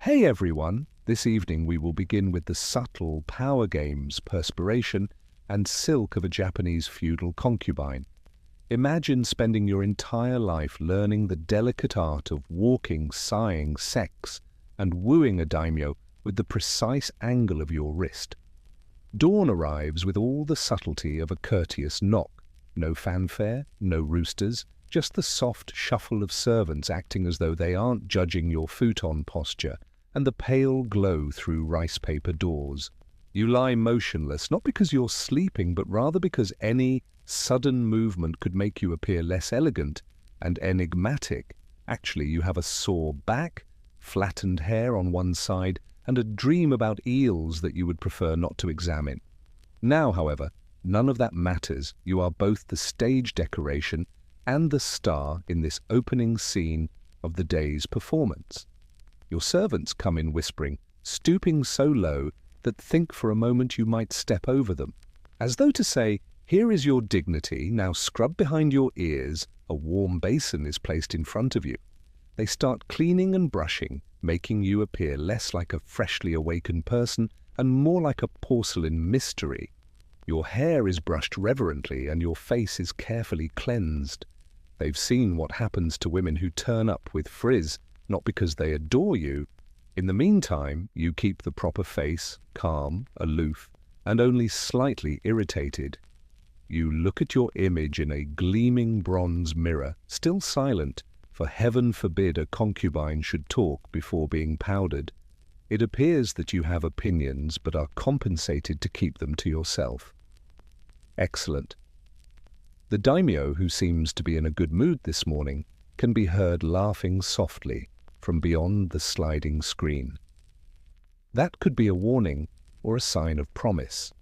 Hey everyone! This evening we will begin with the subtle power games, perspiration, and silk of a Japanese feudal concubine. Imagine spending your entire life learning the delicate art of walking, sighing, sex, and wooing a daimyo with the precise angle of your wrist. Dawn arrives with all the subtlety of a courteous knock. No fanfare, no roosters, just the soft shuffle of servants acting as though they aren't judging your futon posture, and the pale glow through rice paper doors. You lie motionless, not because you're sleeping, but rather because any sudden movement could make you appear less elegant and enigmatic. Actually, you have a sore back, flattened hair on one side, and a dream about eels that you would prefer not to examine. Now, however, none of that matters. You are both the stage decoration and the star in this opening scene of the day's performance. Your servants come in whispering, stooping so low that think for a moment you might step over them. As though to say, here is your dignity, now scrub behind your ears, a warm basin is placed in front of you. They start cleaning and brushing, making you appear less like a freshly awakened person and more like a porcelain mystery. Your hair is brushed reverently and your face is carefully cleansed. They've seen what happens to women who turn up with frizz, not because they adore you. In the meantime, you keep the proper face, calm, aloof, and only slightly irritated. You look at your image in a gleaming bronze mirror, still silent, for heaven forbid a concubine should talk before being powdered. It appears that you have opinions, but are compensated to keep them to yourself. Excellent. The daimyo, who seems to be in a good mood this morning, can be heard laughing softly from beyond the sliding screen. That could be a warning or a sign of promise.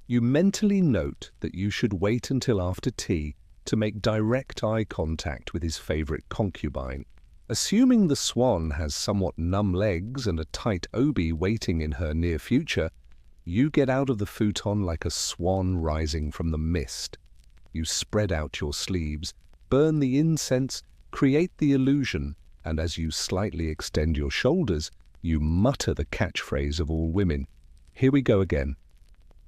You mentally note that you should wait until after tea to make direct eye contact with his favorite concubine. Assuming the swan has somewhat numb legs and a tight obi waiting in her near future, you get out of the futon like a swan rising from the mist. You spread out your sleeves, burn the incense, create the illusion, and as you slightly extend your shoulders, you mutter the catchphrase of all women. Here we go again.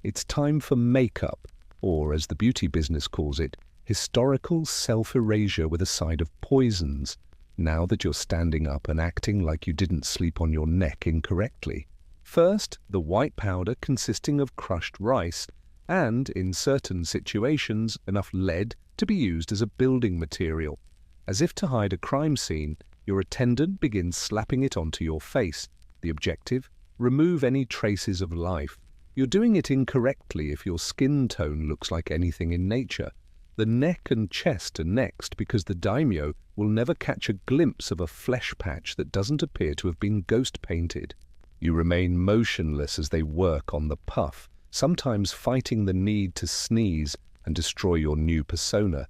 It's time for makeup, or as the beauty business calls it, historical self-erasure with a side of poisons, now that you're standing up and acting like you didn't sleep on your neck incorrectly. First, the white powder consisting of crushed rice and, in certain situations, enough lead to be used as a building material. As if to hide a crime scene, your attendant begins slapping it onto your face. The objective? Remove any traces of life. You're doing it incorrectly if your skin tone looks like anything in nature. The neck and chest are next because the daimyo will never catch a glimpse of a flesh patch that doesn't appear to have been ghost painted. You remain motionless as they work on the puff, sometimes fighting the need to sneeze and destroy your new persona.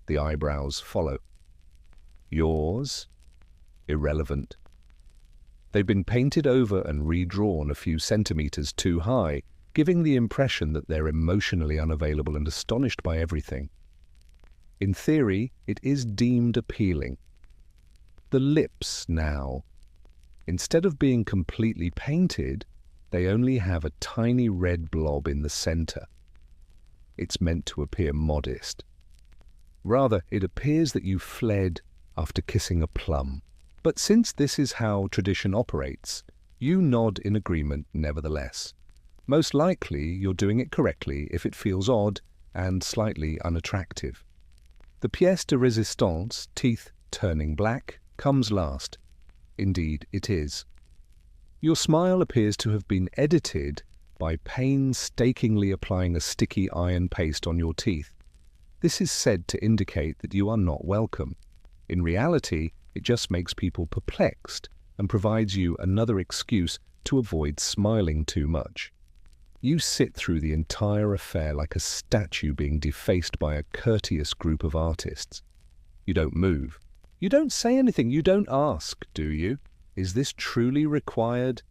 The eyebrows follow. Yours? Irrelevant. They've been painted over and redrawn a few centimeters too high, giving the impression that they're emotionally unavailable and astonished by everything. In theory, it is deemed appealing. The lips now. Instead of being completely painted, they only have a tiny red blob in the center. It's meant to appear modest. Rather, it appears that you fled after kissing a plum. But since this is how tradition operates, you nod in agreement nevertheless. Most likely, you're doing it correctly if it feels odd and slightly unattractive. The pièce de résistance, teeth turning black, comes last. Indeed, it is. Your smile appears to have been edited by painstakingly applying a sticky iron paste on your teeth. This is said to indicate that you are not welcome. In reality, it just makes people perplexed and provides you another excuse to avoid smiling too much. You sit through the entire affair like a statue being defaced by a courteous group of artists. You don't move. You don't say anything. You don't ask, do you? Is this truly required?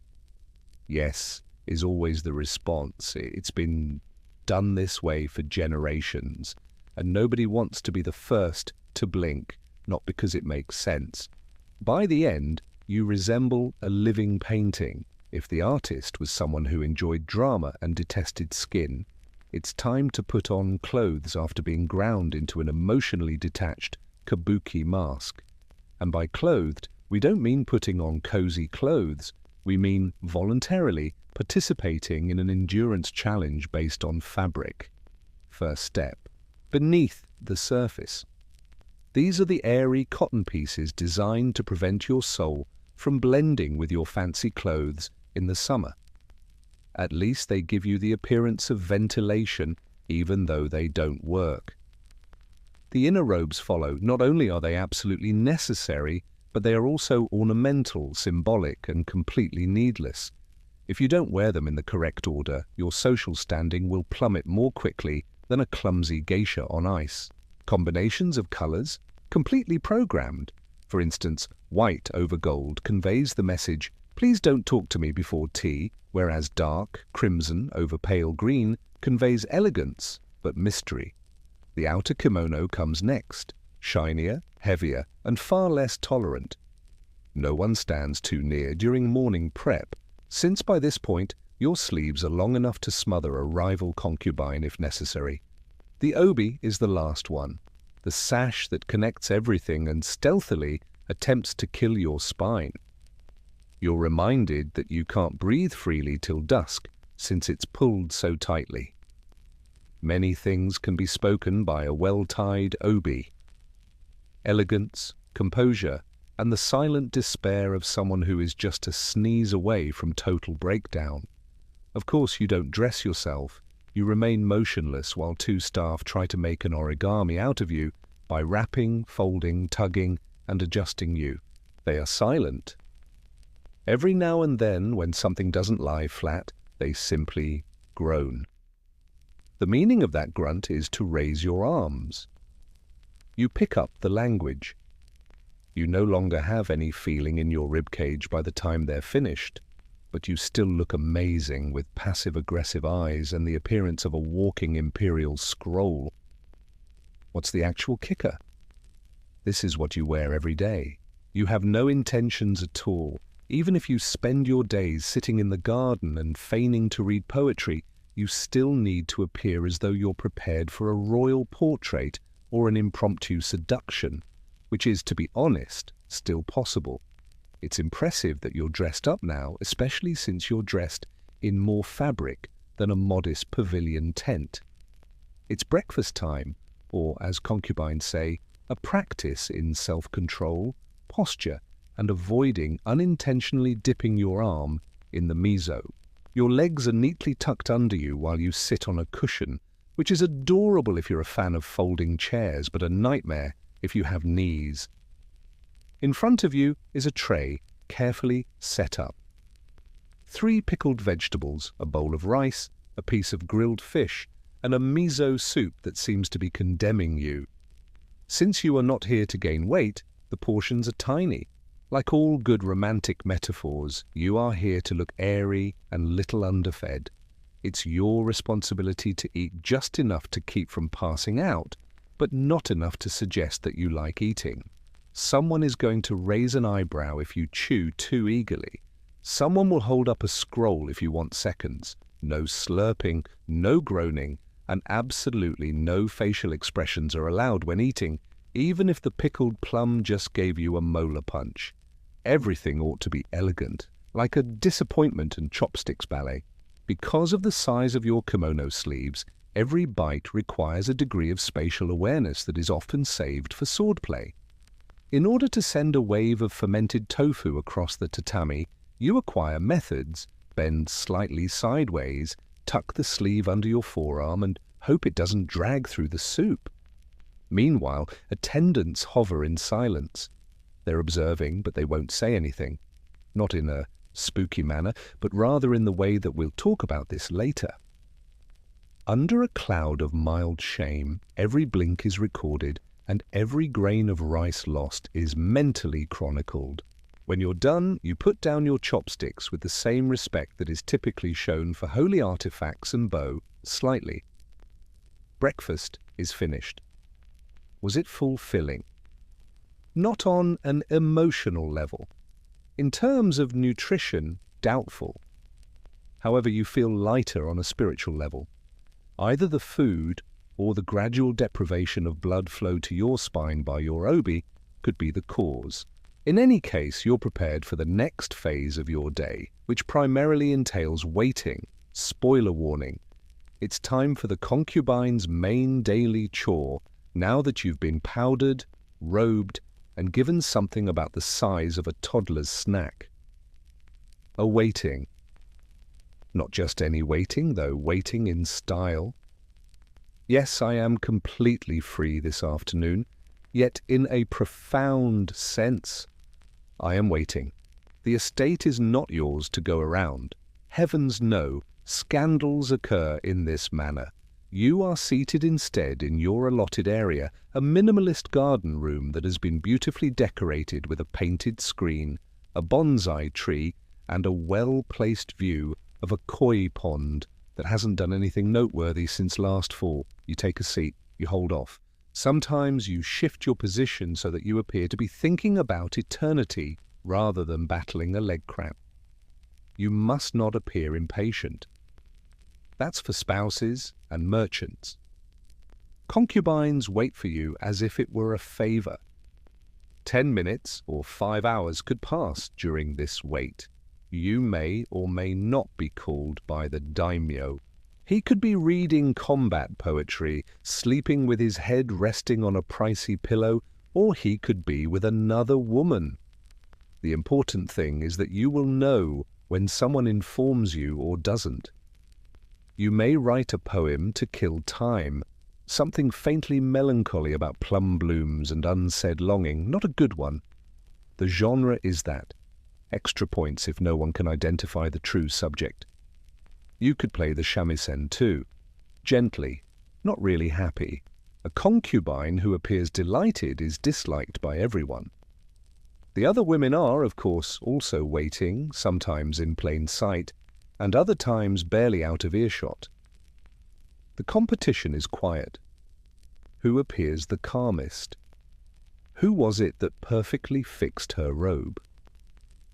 Yes, is always the response. It's been done this way for generations, and nobody wants to be the first to blink, not because it makes sense. By the end, you resemble a living painting. If the artist was someone who enjoyed drama and detested skin, it's time to put on clothes after being ground into an emotionally detached kabuki mask. And by clothed, we don't mean putting on cozy clothes. We mean voluntarily participating in an endurance challenge based on fabric. First step: beneath the surface. These are the airy cotton pieces designed to prevent your soul from blending with your fancy clothes in the summer. At least they give you the appearance of ventilation, even though they don't work. The inner robes follow. Not only are they absolutely necessary, but they are also ornamental, symbolic, and completely needless. If you don't wear them in the correct order, your social standing will plummet more quickly than a clumsy geisha on ice. Combinations of colors, completely programmed. For instance, white over gold conveys the message, "Please don't talk to me before tea," whereas dark, crimson over pale green conveys elegance, but mystery. The outer kimono comes next, shinier, heavier, and far less tolerant. No one stands too near during morning prep, since by this point your sleeves are long enough to smother a rival concubine if necessary. The obi is the last one, the sash that connects everything and stealthily attempts to kill your spine. You're reminded that you can't breathe freely till dusk, since it's pulled so tightly. Many things can be spoken by a well-tied obi. Elegance, composure, and the silent despair of someone who is just a sneeze away from total breakdown. Of course, you don't dress yourself. You remain motionless while two staff try to make an origami out of you by wrapping, folding, tugging, and adjusting you. They are silent. Every now and then, when something doesn't lie flat, they simply groan. The meaning of that grunt is to raise your arms. You pick up the language. You no longer have any feeling in your ribcage by the time they're finished, but you still look amazing with passive-aggressive eyes and the appearance of a walking imperial scroll. What's the actual kicker? This is what you wear every day. You have no intentions at all. Even if you spend your days sitting in the garden and feigning to read poetry, you still need to appear as though you're prepared for a royal portrait or an impromptu seduction, which is, to be honest, still possible. It's impressive that you're dressed up now, especially since you're dressed in more fabric than a modest pavilion tent. It's breakfast time, or as concubines say, a practice in self-control, posture, and avoiding unintentionally dipping your arm in the miso. Your legs are neatly tucked under you while you sit on a cushion, which is adorable if you're a fan of folding chairs, but a nightmare if you have knees. In front of you is a tray, carefully set up. 3 pickled vegetables, a bowl of rice, a piece of grilled fish, and a miso soup that seems to be condemning you. Since you are not here to gain weight, the portions are tiny. Like all good romantic metaphors, you are here to look airy and little underfed. It's your responsibility to eat just enough to keep from passing out, but not enough to suggest that you like eating. Someone is going to raise an eyebrow if you chew too eagerly. Someone will hold up a scroll if you want seconds. No slurping, no groaning, and absolutely no facial expressions are allowed when eating, even if the pickled plum just gave you a molar punch. Everything ought to be elegant, like a disappointment and chopsticks ballet. Because of the size of your kimono sleeves, every bite requires a degree of spatial awareness that is often saved for swordplay. In order to send a wave of fermented tofu across the tatami, you acquire methods: bend slightly sideways, tuck the sleeve under your forearm, and hope it doesn't drag through the soup. Meanwhile, attendants hover in silence. They're observing, but they won't say anything. Not in a spooky manner, but rather in the way that we'll talk about this later. Under a cloud of mild shame, every blink is recorded, and every grain of rice lost is mentally chronicled. When you're done, you put down your chopsticks with the same respect that is typically shown for holy artifacts and bow, slightly. Breakfast is finished. Was it fulfilling? Not on an emotional level. In terms of nutrition, doubtful. However, you feel lighter on a spiritual level. Either the food or the gradual deprivation of blood flow to your spine by your obi could be the cause. In any case, you're prepared for the next phase of your day, which primarily entails waiting. Spoiler warning. It's time for the concubine's main daily chore, now that you've been powdered, robed, and given something about the size of a toddler's snack. A waiting. Not just any waiting, though, waiting in style. Yes, I am completely free this afternoon, yet in a profound sense, I am waiting. The estate is not yours to go around. Heavens no, scandals occur in this manner. You are seated instead in your allotted area, a minimalist garden room that has been beautifully decorated with a painted screen, a bonsai tree, and a well-placed view of a koi pond that hasn't done anything noteworthy since last fall. You take a seat, you hold off. Sometimes you shift your position so that you appear to be thinking about eternity rather than battling a leg cramp. You must not appear impatient. That's for spouses and merchants. Concubines wait for you as if it were a favor. 10 minutes or 5 hours could pass during this wait. You may or may not be called by the daimyo. He could be reading combat poetry, sleeping with his head resting on a pricey pillow, or he could be with another woman. The important thing is that you will know when someone informs you or doesn't. You may write a poem to kill time, something faintly melancholy about plum blooms and unsaid longing, not a good one. The genre is that. Extra points if no one can identify the true subject. You could play the shamisen too. Gently, not really happy. A concubine who appears delighted is disliked by everyone. The other women are, of course, also waiting, sometimes in plain sight, and other times barely out of earshot. The competition is quiet. Who appears the calmest? Who was it that perfectly fixed her robe?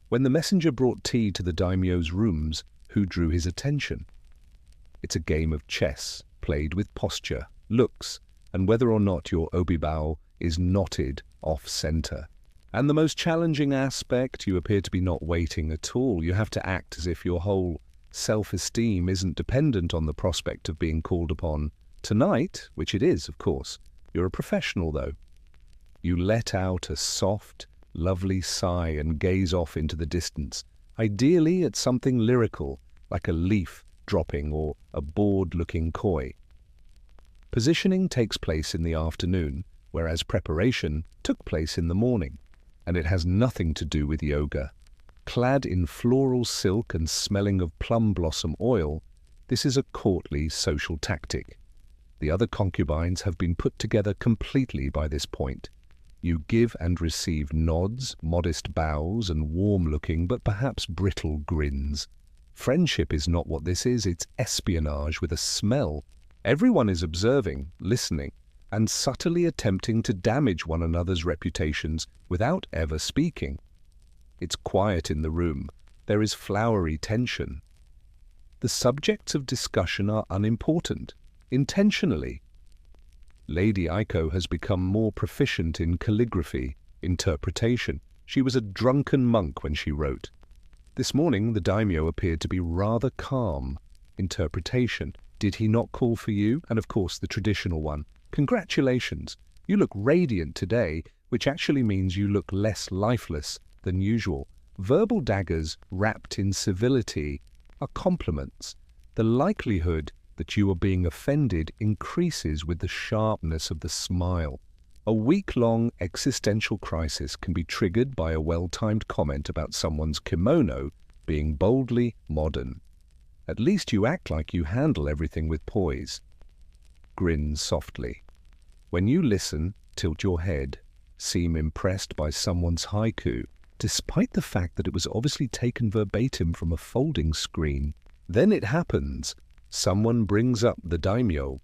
When the messenger brought tea to the daimyo's rooms, who drew his attention? It's a game of chess, played with posture, looks, and whether or not your obibao is knotted off-center. And the most challenging aspect, you appear to be not waiting at all. You have to act as if your whole self-esteem isn't dependent on the prospect of being called upon tonight, which it is, of course. You're a professional, though. You let out a soft, lovely sigh and gaze off into the distance, ideally at something lyrical, like a leaf dropping or a bored-looking koi. Positioning takes place in the afternoon, whereas preparation took place in the morning, and it has nothing to do with yoga. Clad in floral silk and smelling of plum blossom oil, this is a courtly social tactic. The other concubines have been put together completely by this point. You give and receive nods, modest bows, and warm-looking but perhaps brittle grins. Friendship is not what this is, it's espionage with a smell. Everyone is observing, listening, and subtly attempting to damage one another's reputations without ever speaking. It's quiet in the room. There is flowery tension. The subjects of discussion are unimportant, intentionally. Lady Aiko has become more proficient in calligraphy, interpretation. She was a drunken monk when she wrote. This morning the daimyo appeared to be rather calm. Interpretation. Did he not call for you? And of course the traditional one. Congratulations. You look radiant today, which actually means you look less lifeless than usual. Verbal daggers wrapped in civility are compliments. The likelihood that you are being offended increases with the sharpness of the smile. A week-long existential crisis can be triggered by a well-timed comment about someone's kimono being boldly modern. At least you act like you handle everything with poise. Grin softly. When you listen, tilt your head, seem impressed by someone's haiku, despite the fact that it was obviously taken verbatim from a folding screen. Then it happens. Someone brings up the daimyo.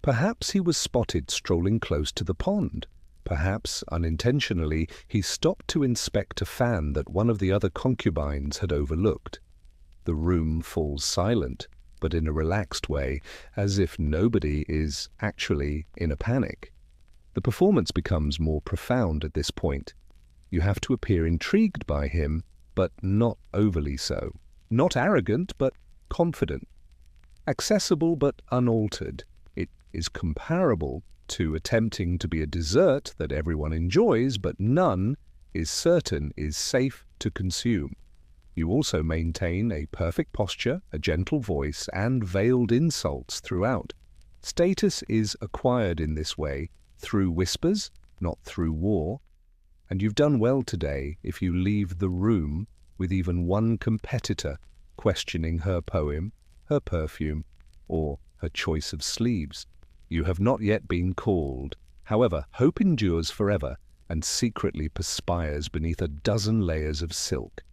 Perhaps he was spotted strolling close to the pond. Perhaps, unintentionally, he stopped to inspect a fan that one of the other concubines had overlooked. The room falls silent, but in a relaxed way, as if nobody is actually in a panic. The performance becomes more profound at this point. You have to appear intrigued by him, but not overly so. Not arrogant, but confident. Accessible, but unaltered. It is comparable to attempting to be a dessert that everyone enjoys, but none is certain is safe to consume. You also maintain a perfect posture, a gentle voice, and veiled insults throughout. Status is acquired in this way, through whispers, not through war. And you've done well today if you leave the room with even one competitor questioning her poem, her perfume, or her choice of sleeves. You have not yet been called. However, hope endures forever and secretly perspires beneath a dozen layers of silk.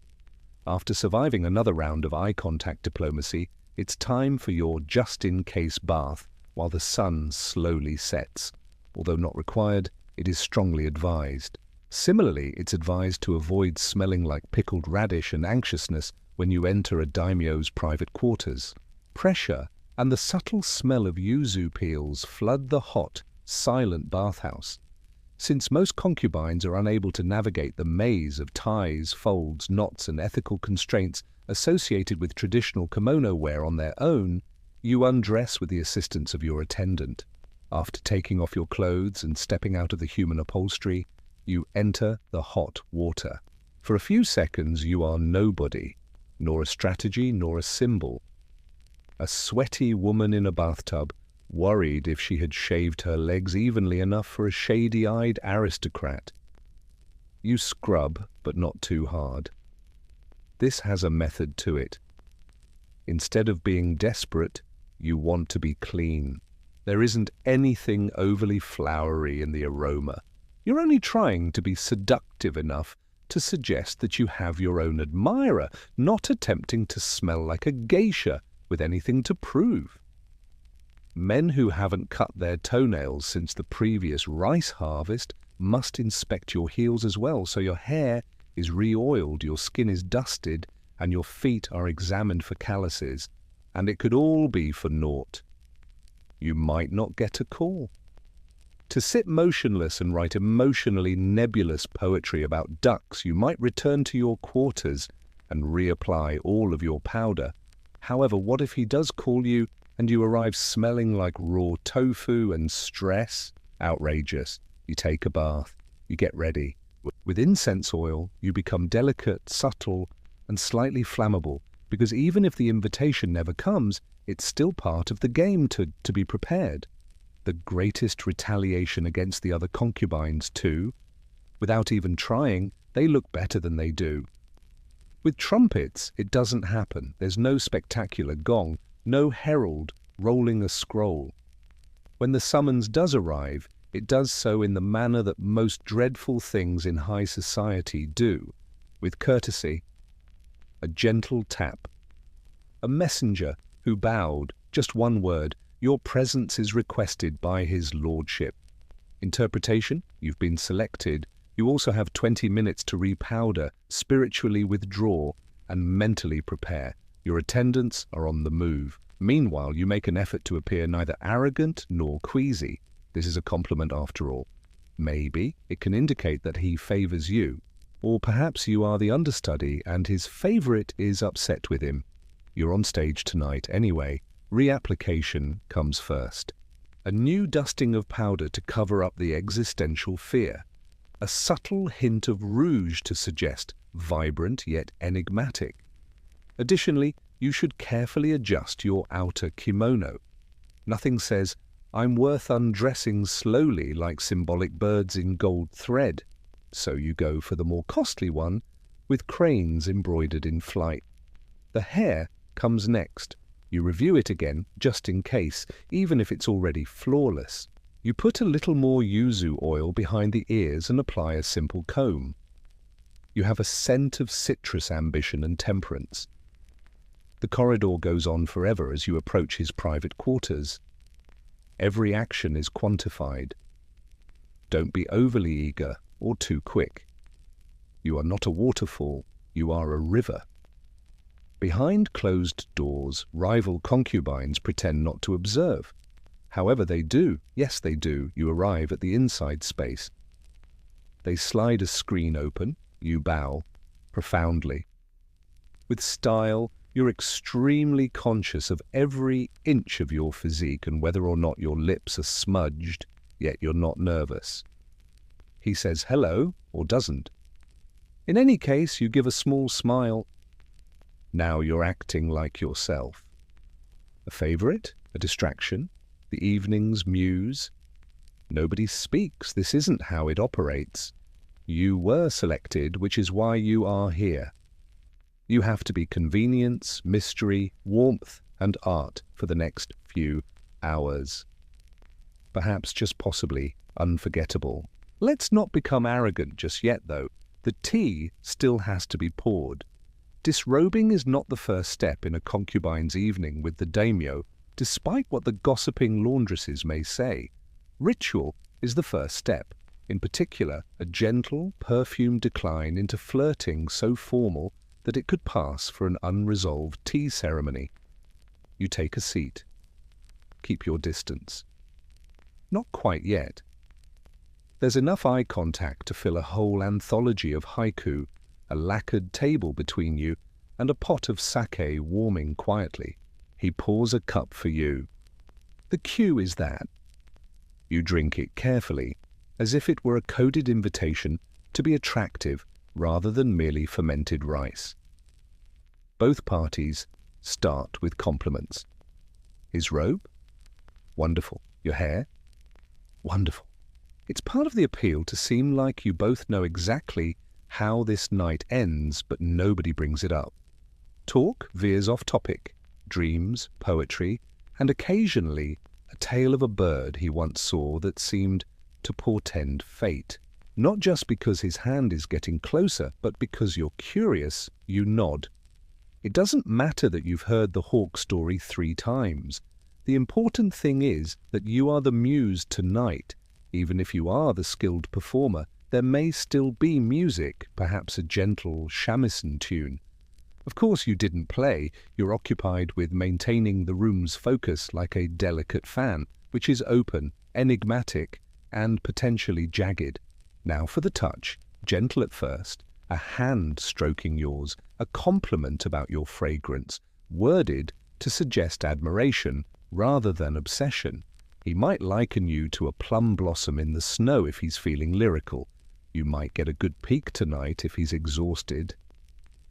After surviving another round of eye contact diplomacy, it's time for your just-in-case bath while the sun slowly sets. Although not required, it is strongly advised. Similarly, it's advised to avoid smelling like pickled radish and anxiousness when you enter a daimyo's private quarters. Pressure and the subtle smell of yuzu peels flood the hot, silent bathhouse. Since most concubines are unable to navigate the maze of ties, folds, knots, and ethical constraints associated with traditional kimono wear on their own, you undress with the assistance of your attendant. After taking off your clothes and stepping out of the human upholstery, you enter the hot water. For a few seconds you are nobody, nor a strategy nor a symbol. A sweaty woman in a bathtub, worried if she had shaved her legs evenly enough for a shady-eyed aristocrat. You scrub, but not too hard. This has a method to it. Instead of being desperate, you want to be clean. There isn't anything overly flowery in the aroma. You're only trying to be seductive enough to suggest that you have your own admirer, not attempting to smell like a geisha with anything to prove. Men who haven't cut their toenails since the previous rice harvest must inspect your heels as well, so your hair is re-oiled, your skin is dusted, and your feet are examined for calluses, and it could all be for naught. You might not get a call. To sit motionless and write emotionally nebulous poetry about ducks, you might return to your quarters and reapply all of your powder. However, what if he does call you and you arrive smelling like raw tofu and stress? Outrageous. You take a bath. You get ready. With incense oil, you become delicate, subtle, and slightly flammable, because even if the invitation never comes, it's still part of the game to be prepared. The greatest retaliation against the other concubines, too. Without even trying, they look better than they do. With trumpets, it doesn't happen. There's no spectacular gong, no herald rolling a scroll. When the summons does arrive, it does so in the manner that most dreadful things in high society do, with courtesy, a gentle tap. A messenger who bowed, just one word, "Your presence is requested by his lordship." Interpretation, you've been selected. You also have 20 minutes to repowder, spiritually withdraw, and mentally prepare. Your attendants are on the move. Meanwhile, you make an effort to appear neither arrogant nor queasy. This is a compliment after all. Maybe it can indicate that he favors you, or perhaps you are the understudy and his favorite is upset with him. You're on stage tonight anyway. Reapplication comes first. A new dusting of powder to cover up the existential fear. A subtle hint of rouge to suggest vibrant yet enigmatic. Additionally, you should carefully adjust your outer kimono. Nothing says, "I'm worth undressing slowly," like symbolic birds in gold thread. So you go for the more costly one, with cranes embroidered in flight. The hair comes next. You review it again, just in case, even if it's already flawless. You put a little more yuzu oil behind the ears and apply a simple comb. You have a scent of citrus ambition and temperance. The corridor goes on forever as you approach his private quarters. Every action is quantified. Don't be overly eager or too quick. You are not a waterfall, you are a river. Behind closed doors, rival concubines pretend not to observe. However, they do, yes they do, you arrive at the inside space. They slide a screen open, you bow, profoundly. With style, you're extremely conscious of every inch of your physique and whether or not your lips are smudged, yet you're not nervous. He says hello, or doesn't. In any case, you give a small smile. Now you're acting like yourself. A favorite? A distraction? The evening's muse? Nobody speaks. This isn't how it operates. You were selected, which is why you are here. You have to be convenience, mystery, warmth, and art for the next few hours. Perhaps just possibly unforgettable. Let's not become arrogant just yet, though. The tea still has to be poured. Disrobing is not the first step in a concubine's evening with the daimyo, despite what the gossiping laundresses may say. Ritual is the first step, in particular a gentle, perfumed decline into flirting so formal that it could pass for an unresolved tea ceremony. You take a seat. Keep your distance. Not quite yet. There's enough eye contact to fill a whole anthology of haiku, a lacquered table between you, and a pot of sake warming quietly. He pours a cup for you. The cue is that. You drink it carefully, as if it were a coded invitation to be attractive rather than merely fermented rice. Both parties start with compliments. His robe? Wonderful. Your hair? Wonderful. It's part of the appeal to seem like you both know exactly how this night ends, but nobody brings it up. Talk veers off topic, dreams, poetry, and occasionally a tale of a bird he once saw that seemed to portend fate. Not just because his hand is getting closer, but because you're curious, you nod. It doesn't matter that you've heard the hawk story 3 times. The important thing is that you are the muse tonight. Even if you are the skilled performer, there may still be music, perhaps a gentle shamisen tune. Of course you didn't play, you're occupied with maintaining the room's focus like a delicate fan, which is open, enigmatic, and potentially jagged. Now for the touch, gentle at first, a hand stroking yours, a compliment about your fragrance, worded to suggest admiration rather than obsession. He might liken you to a plum blossom in the snow if he's feeling lyrical. You might get a good peek tonight if he's exhausted.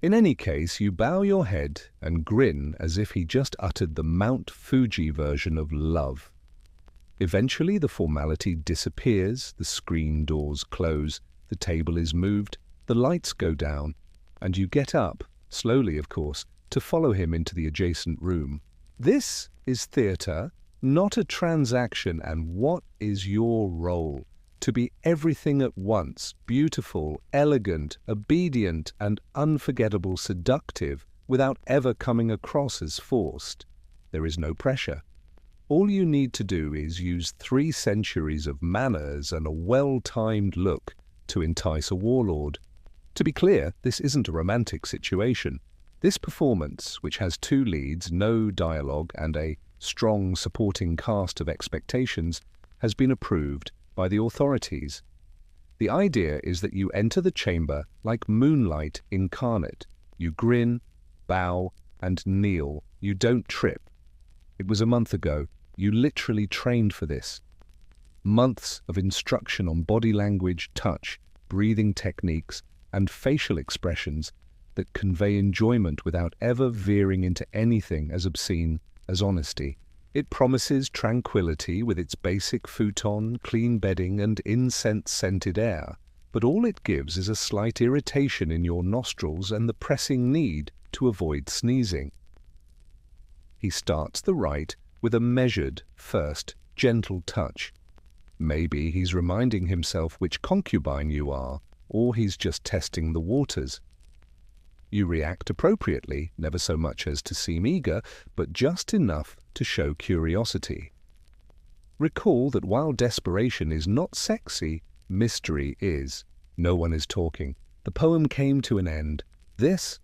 In any case, you bow your head and grin as if he just uttered the Mount Fuji version of love. Eventually, the formality disappears, the screen doors close, the table is moved, the lights go down, and you get up, slowly of course, to follow him into the adjacent room. This is theatre, not a transaction, and what is your role? To be everything at once, beautiful, elegant, obedient, and unforgettable seductive, without ever coming across as forced. There is no pressure. All you need to do is use 3 centuries of manners and a well-timed look to entice a warlord. To be clear, this isn't a romantic situation. This performance, which has 2 leads, no dialogue, and a strong supporting cast of expectations, has been approved by the authorities. The idea is that you enter the chamber like moonlight incarnate. You grin, bow, and kneel. You don't trip. It was a month ago. You literally trained for this. Months of instruction on body language, touch, breathing techniques, and facial expressions that convey enjoyment without ever veering into anything as obscene as honesty. It promises tranquility with its basic futon, clean bedding, and incense-scented air, but all it gives is a slight irritation in your nostrils and the pressing need to avoid sneezing. He starts the rite with a measured, first, gentle touch. Maybe he's reminding himself which concubine you are, or he's just testing the waters. You react appropriately, never so much as to seem eager, but just enough to show curiosity. Recall that while desperation is not sexy, Mystery is. No one is talking. The poem came to an end. This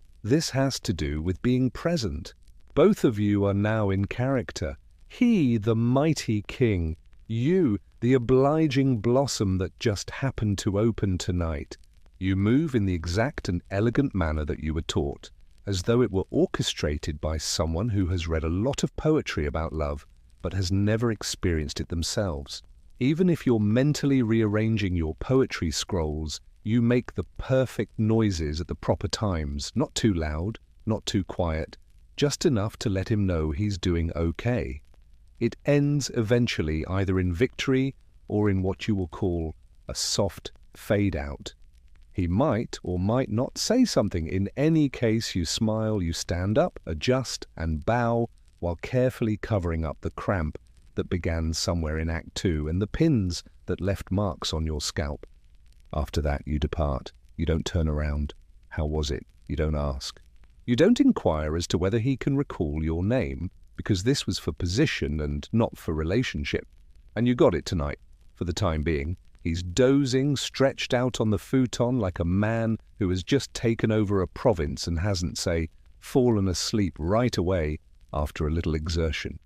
has to do with being present. Both of you are now in character. He, the mighty king. You, the obliging blossom that just happened to open tonight. You move in the exact and elegant manner that you were taught, as though it were orchestrated by someone who has read a lot of poetry about love, but has never experienced it themselves. Even if you're mentally rearranging your poetry scrolls, you make the perfect noises at the proper times, not too loud, not too quiet, just enough to let him know he's doing okay. It ends eventually either in victory or in what you will call a soft fade out. He might or might not say something. In any case, you smile, you stand up, adjust, and bow while carefully covering up the cramp that began somewhere in Act 2 and the pins that left marks on your scalp. After that, you depart. You don't turn around. How was it? You don't ask. You don't inquire as to whether he can recall your name, because this was for position and not for relationship. And you got it tonight, for the time being. He's dozing, stretched out on the futon like a man who has just taken over a province and hasn't, say, fallen asleep right away after a little exertion.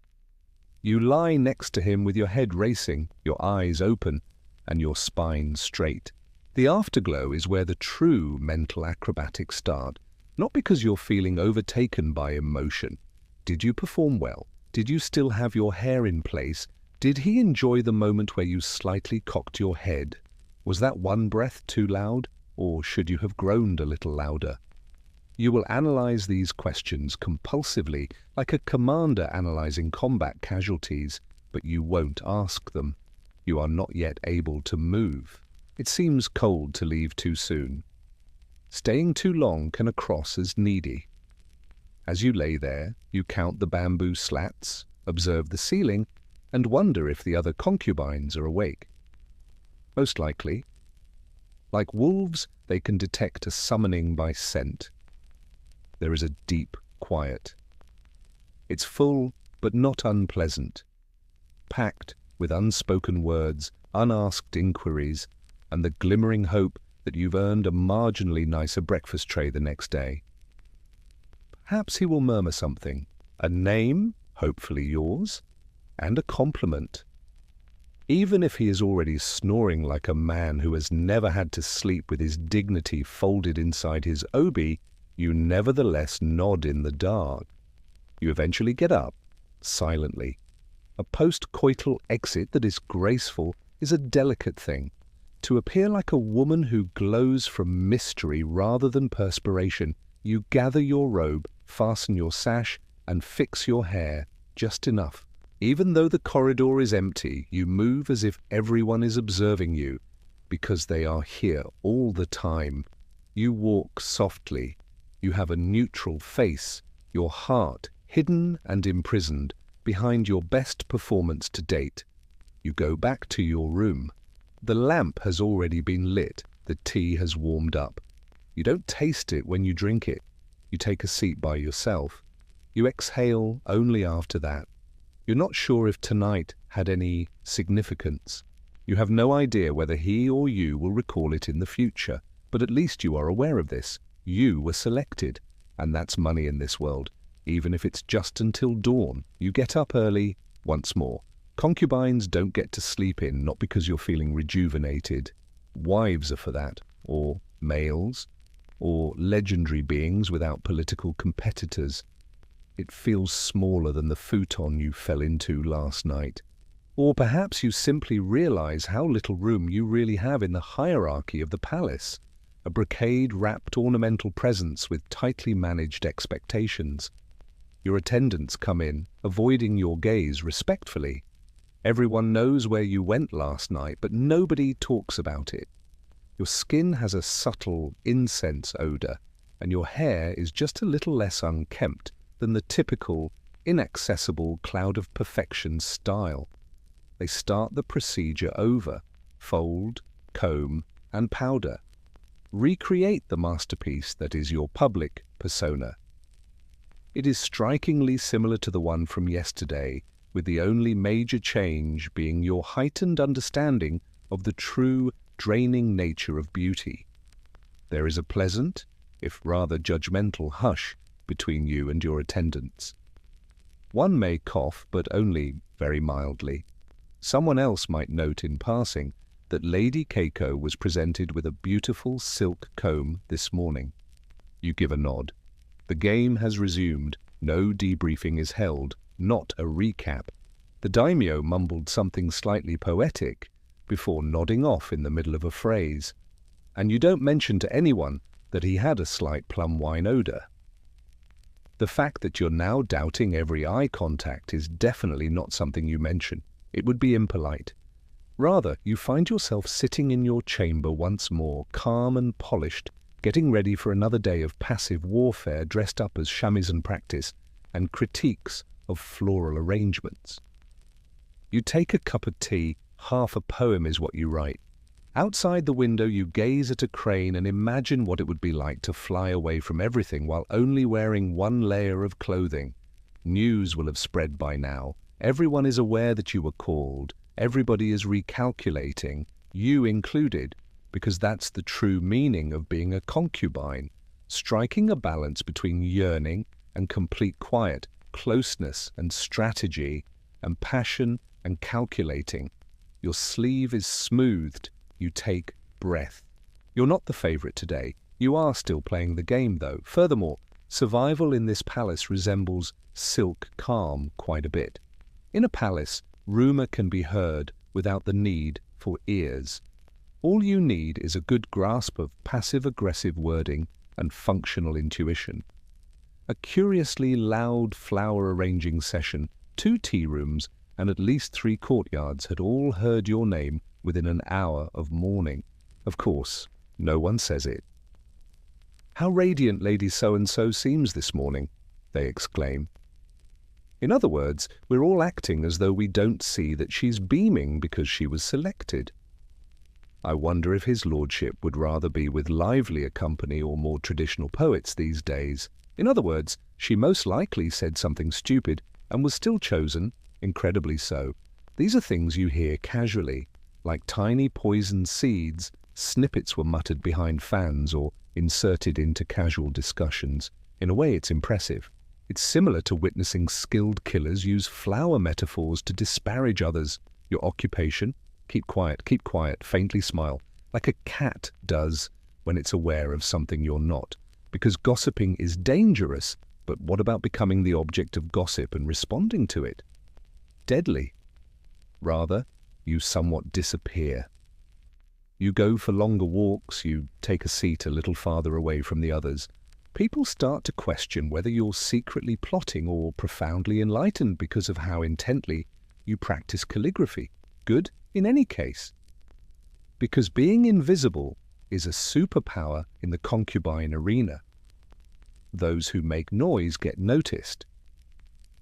You lie next to him with your head racing, your eyes open, and your spine straight. The afterglow is where the true mental acrobatics start, not because you're feeling overtaken by emotion. Did you perform well? Did you still have your hair in place? Did he enjoy the moment where you slightly cocked your head? Was that one breath too loud, or should you have groaned a little louder? You will analyze these questions compulsively, like a commander analyzing combat casualties, but you won't ask them. You are not yet able to move. It seems cold to leave too soon. Staying too long can cross as needy. As you lay there, you count the bamboo slats, observe the ceiling, and wonder if the other concubines are awake. Most likely. Like wolves, they can detect a summoning by scent. There is a deep quiet. It's full, but not unpleasant. Packed with unspoken words, unasked inquiries, and the glimmering hope that you've earned a marginally nicer breakfast tray the next day. Perhaps he will murmur something. A name, hopefully yours, and a compliment. Even if he is already snoring like a man who has never had to sleep with his dignity folded inside his obi, you nevertheless nod in the dark. You eventually get up, silently. A post-coital exit that is graceful is a delicate thing. To appear like a woman who glows from mystery rather than perspiration, you gather your robe, fasten your sash, and fix your hair just enough. Even though the corridor is empty, you move as if everyone is observing you, because they are here all the time. You walk softly. You have a neutral face, your heart hidden and imprisoned behind your best performance to date. You go back to your room. The lamp has already been lit. The tea has warmed up. You don't taste it when you drink it. You take a seat by yourself. You exhale only after that. You're not sure if tonight had any significance. You have no idea whether he or you will recall it in the future, but at least you are aware of this. You were selected, and that's money in this world. Even if it's just until dawn, you get up early once more. Concubines don't get to sleep in, not because you're feeling rejuvenated. Wives are for that, or males, or legendary beings without political competitors. It feels smaller than the futon you fell into last night. Or perhaps you simply realize how little room you really have in the hierarchy of the palace. A brocade-wrapped ornamental presence with tightly managed expectations. Your attendants come in, avoiding your gaze respectfully. Everyone knows where you went last night, but nobody talks about it. Your skin has a subtle incense odor, and your hair is just a little less unkempt than the typical, inaccessible cloud of perfection style. They start the procedure over. Fold, comb, and powder. Recreate the masterpiece that is your public persona. It is strikingly similar to the one from yesterday, with the only major change being your heightened understanding of the true draining nature of beauty. There is a pleasant, if rather judgmental, hush between you and your attendants. One may cough, but only very mildly. Someone else might note in passing that Lady Keiko was presented with a beautiful silk comb this morning. You give a nod. The game has resumed. No debriefing is held, not a recap. The daimyo mumbled something slightly poetic before nodding off in the middle of a phrase. And you don't mention to anyone that he had a slight plum wine odor. The fact that you're now doubting every eye contact is definitely not something you mention. It would be impolite. Rather, you find yourself sitting in your chamber once more, calm and polished, getting ready for another day of passive warfare dressed up as shamisen practice and critiques of floral arrangements. You take a cup of tea, half a poem is what you write. Outside the window you gaze at a crane and imagine what it would be like to fly away from everything while only wearing one layer of clothing. News will have spread by now. Everyone is aware that you were called. Everybody is recalculating, you included, because that's the true meaning of being a concubine, striking a balance between yearning and complete quiet, closeness and strategy, and passion and calculating. Your sleeve is smoothed. You take breath. You're not the favorite today. You are still playing the game, though. Furthermore, survival in this palace resembles silk calm quite a bit. In a palace, rumor can be heard without the need for ears. All you need is a good grasp of passive-aggressive wording and functional intuition. A curiously loud flower-arranging session, 2 tea rooms, and at least 3 courtyards had all heard your name within an hour of morning. Of course, no one says it. "How radiant Lady So-and-so seems this morning," they exclaim. In other words, we're all acting as though we don't see that she's beaming because she was selected. I wonder if his lordship would rather be with livelier company or more traditional poets these days. In other words, she most likely said something stupid and was still chosen, incredibly so. These are things you hear casually. Like tiny poisoned seeds, snippets were muttered behind fans or inserted into casual discussions. In a way, it's impressive. It's similar to witnessing skilled killers use flower metaphors to disparage others. Your occupation? Keep quiet, faintly smile, like a cat does when it's aware of something you're not. Because gossiping is dangerous, but what about becoming the object of gossip and responding to it? Deadly. Rather, you somewhat disappear. You go for longer walks, you take a seat a little farther away from the others. People start to question whether you're secretly plotting or profoundly enlightened because of how intently you practice calligraphy. Good in any case. Because being invisible is a superpower in the concubine arena. Those who make noise get noticed.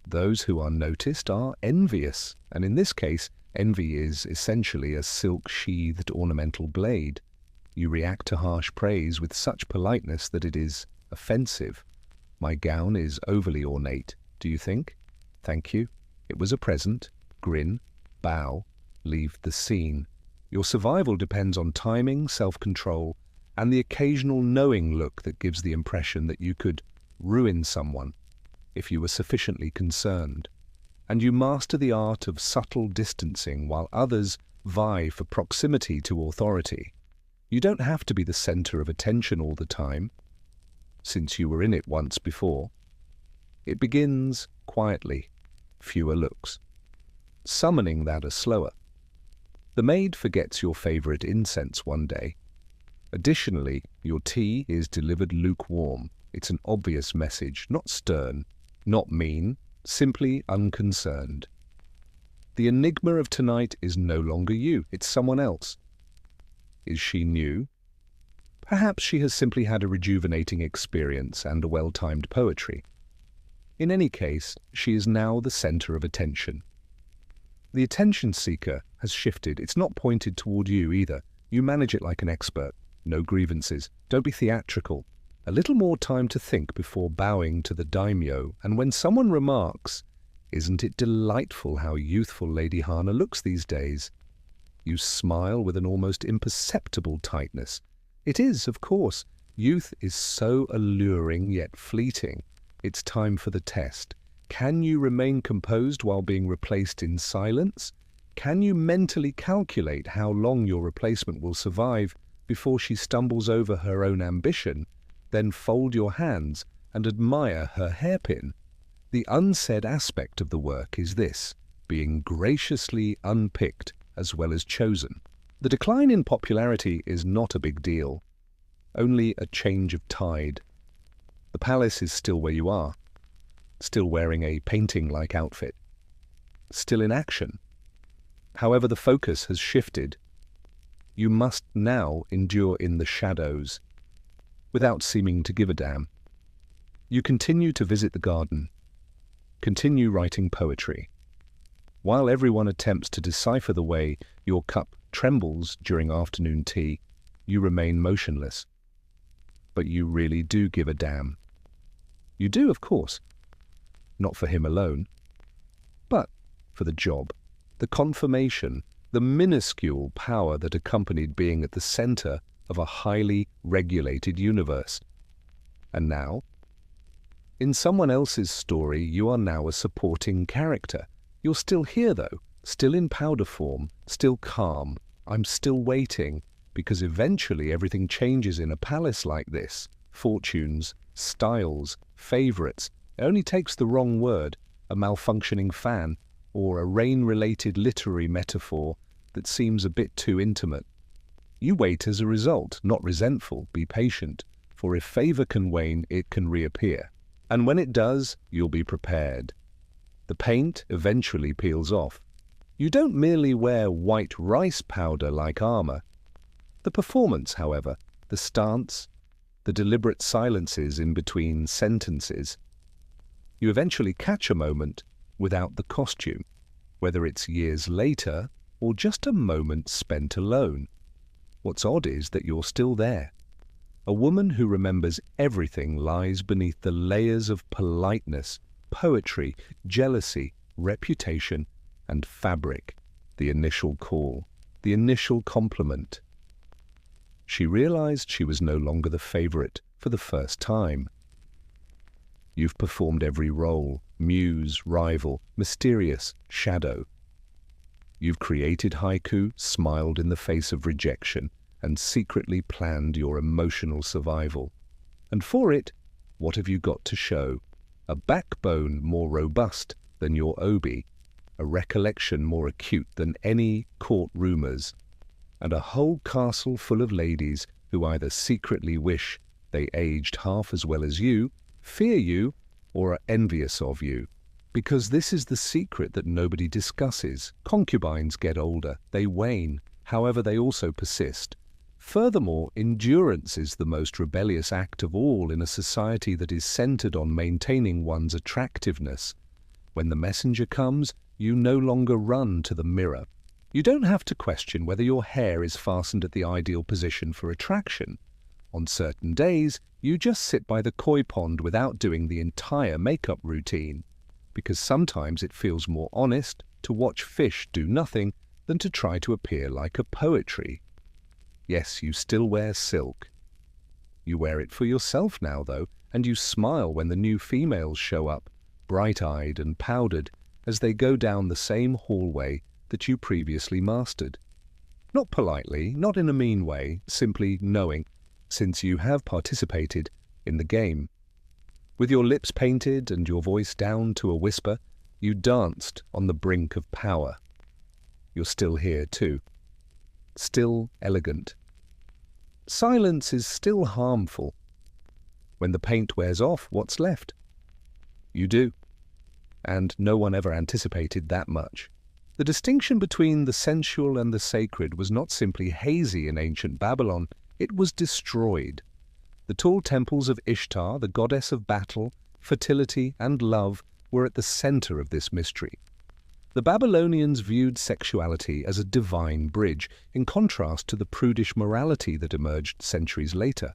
Those who are noticed are envious, and in this case, envy is essentially a silk-sheathed ornamental blade. You react to harsh praise with such politeness that it is offensive. My gown is overly ornate, do you think? Thank you. It was a present. Grin, bow, leave the scene. Your survival depends on timing, self-control, and the occasional knowing look that gives the impression that you could ruin someone if you were sufficiently concerned. And you master the art of subtle distancing while others vie for proximity to authority. You don't have to be the center of attention all the time, since you were in it once before. It begins quietly, fewer looks. Summoning that are slower. The maid forgets your favorite incense one day. Additionally, your tea is delivered lukewarm. It's an obvious message, not stern, not mean, simply unconcerned. The enigma of tonight is no longer you, it's someone else. Is she new? Perhaps she has simply had a rejuvenating experience and a well-timed poetry. In any case, she is now the center of attention. The attention seeker has shifted. It's not pointed toward you either. You manage it like an expert. No grievances. Don't be theatrical. A little more time to think before bowing to the daimyo, and when someone remarks, "Isn't it delightful how youthful Lady Hana looks these days?" You smile with an almost imperceptible tightness. It is, of course. Youth is so alluring yet fleeting. It's time for the test. Can you remain composed while being replaced in silence? Can you mentally calculate how long your replacement will survive before she stumbles over her own ambition, then fold your hands and admire her hairpin? The unsaid aspect of the work is this: being graciously unpicked as well as chosen. The decline in popularity is not a big deal, only a change of tide. The palace is still where you are, still wearing a painting-like outfit, still in action. However, the focus has shifted. You must now endure in the shadows, without seeming to give a damn. You continue to visit the garden, continue writing poetry. While everyone attempts to decipher the way your cup trembles during afternoon tea, you remain motionless. But you really do give a damn. You do, of course. Not for him alone, but for the job, the confirmation, the minuscule power that accompanied being at the center of a highly regulated universe. And now, in someone else's story, you are now a supporting character. You're still here, though, still in powder form, still calm. I'm still waiting, because eventually everything changes in a palace like this. Fortunes, styles, favorites. It only takes the wrong word, a malfunctioning fan, or a rain-related literary metaphor that seems a bit too intimate. You wait as a result, not resentful. Be patient, for if favor can wane, it can reappear. And when it does, you'll be prepared. The paint eventually peels off. You don't merely wear white rice powder like armor. The performance, however, the stance, the deliberate silences in between sentences. You eventually catch a moment without the costume, whether it's years later or just a moment spent alone. What's odd is that you're still there. A woman who remembers everything lies beneath the layers of politeness, poetry, jealousy, reputation, and fabric. The initial call, the initial compliment. She realized she was no longer the favorite for the first time. You've performed every role: muse, rival, mysterious, shadow. You've created haiku, smiled in the face of rejection, and secretly planned your emotional survival. And for it, what have you got to show? A backbone more robust than your obi, a recollection more acute than any court rumors, and a whole castle full of ladies who either secretly wish they aged half as well as you, fear you, or are envious of you. Because this is the secret that nobody discusses. Concubines get older, they wane, however they also persist. Furthermore, endurance is the most rebellious act of all in a society that is centered on maintaining one's attractiveness. When the messenger comes, you no longer run to the mirror. You don't have to question whether your hair is fastened at the ideal position for attraction. On certain days, you just sit by the koi pond without doing the entire makeup routine, because sometimes it feels more honest to watch fish do nothing than to try to appear like a poetry. Yes, you still wear silk. You wear it for yourself now, though, and you smile when the new females show up, bright-eyed and powdered, as they go down the same hallway that you previously mastered. Not politely, not in a mean way, simply knowing, since you have participated in the game. With your lips painted and your voice down to a whisper, you danced on the brink of power. You're still here, too. Still elegant. Silence is still harmful. When the paint wears off, what's left? You do. And no one ever anticipated that much. The distinction between the sensual and the sacred was not simply hazy in ancient Babylon, it was destroyed. The tall temples of Ishtar, the goddess of battle, fertility, and love, were at the center of this mystery. The Babylonians viewed sexuality as a divine bridge, in contrast to the prudish morality that emerged centuries later,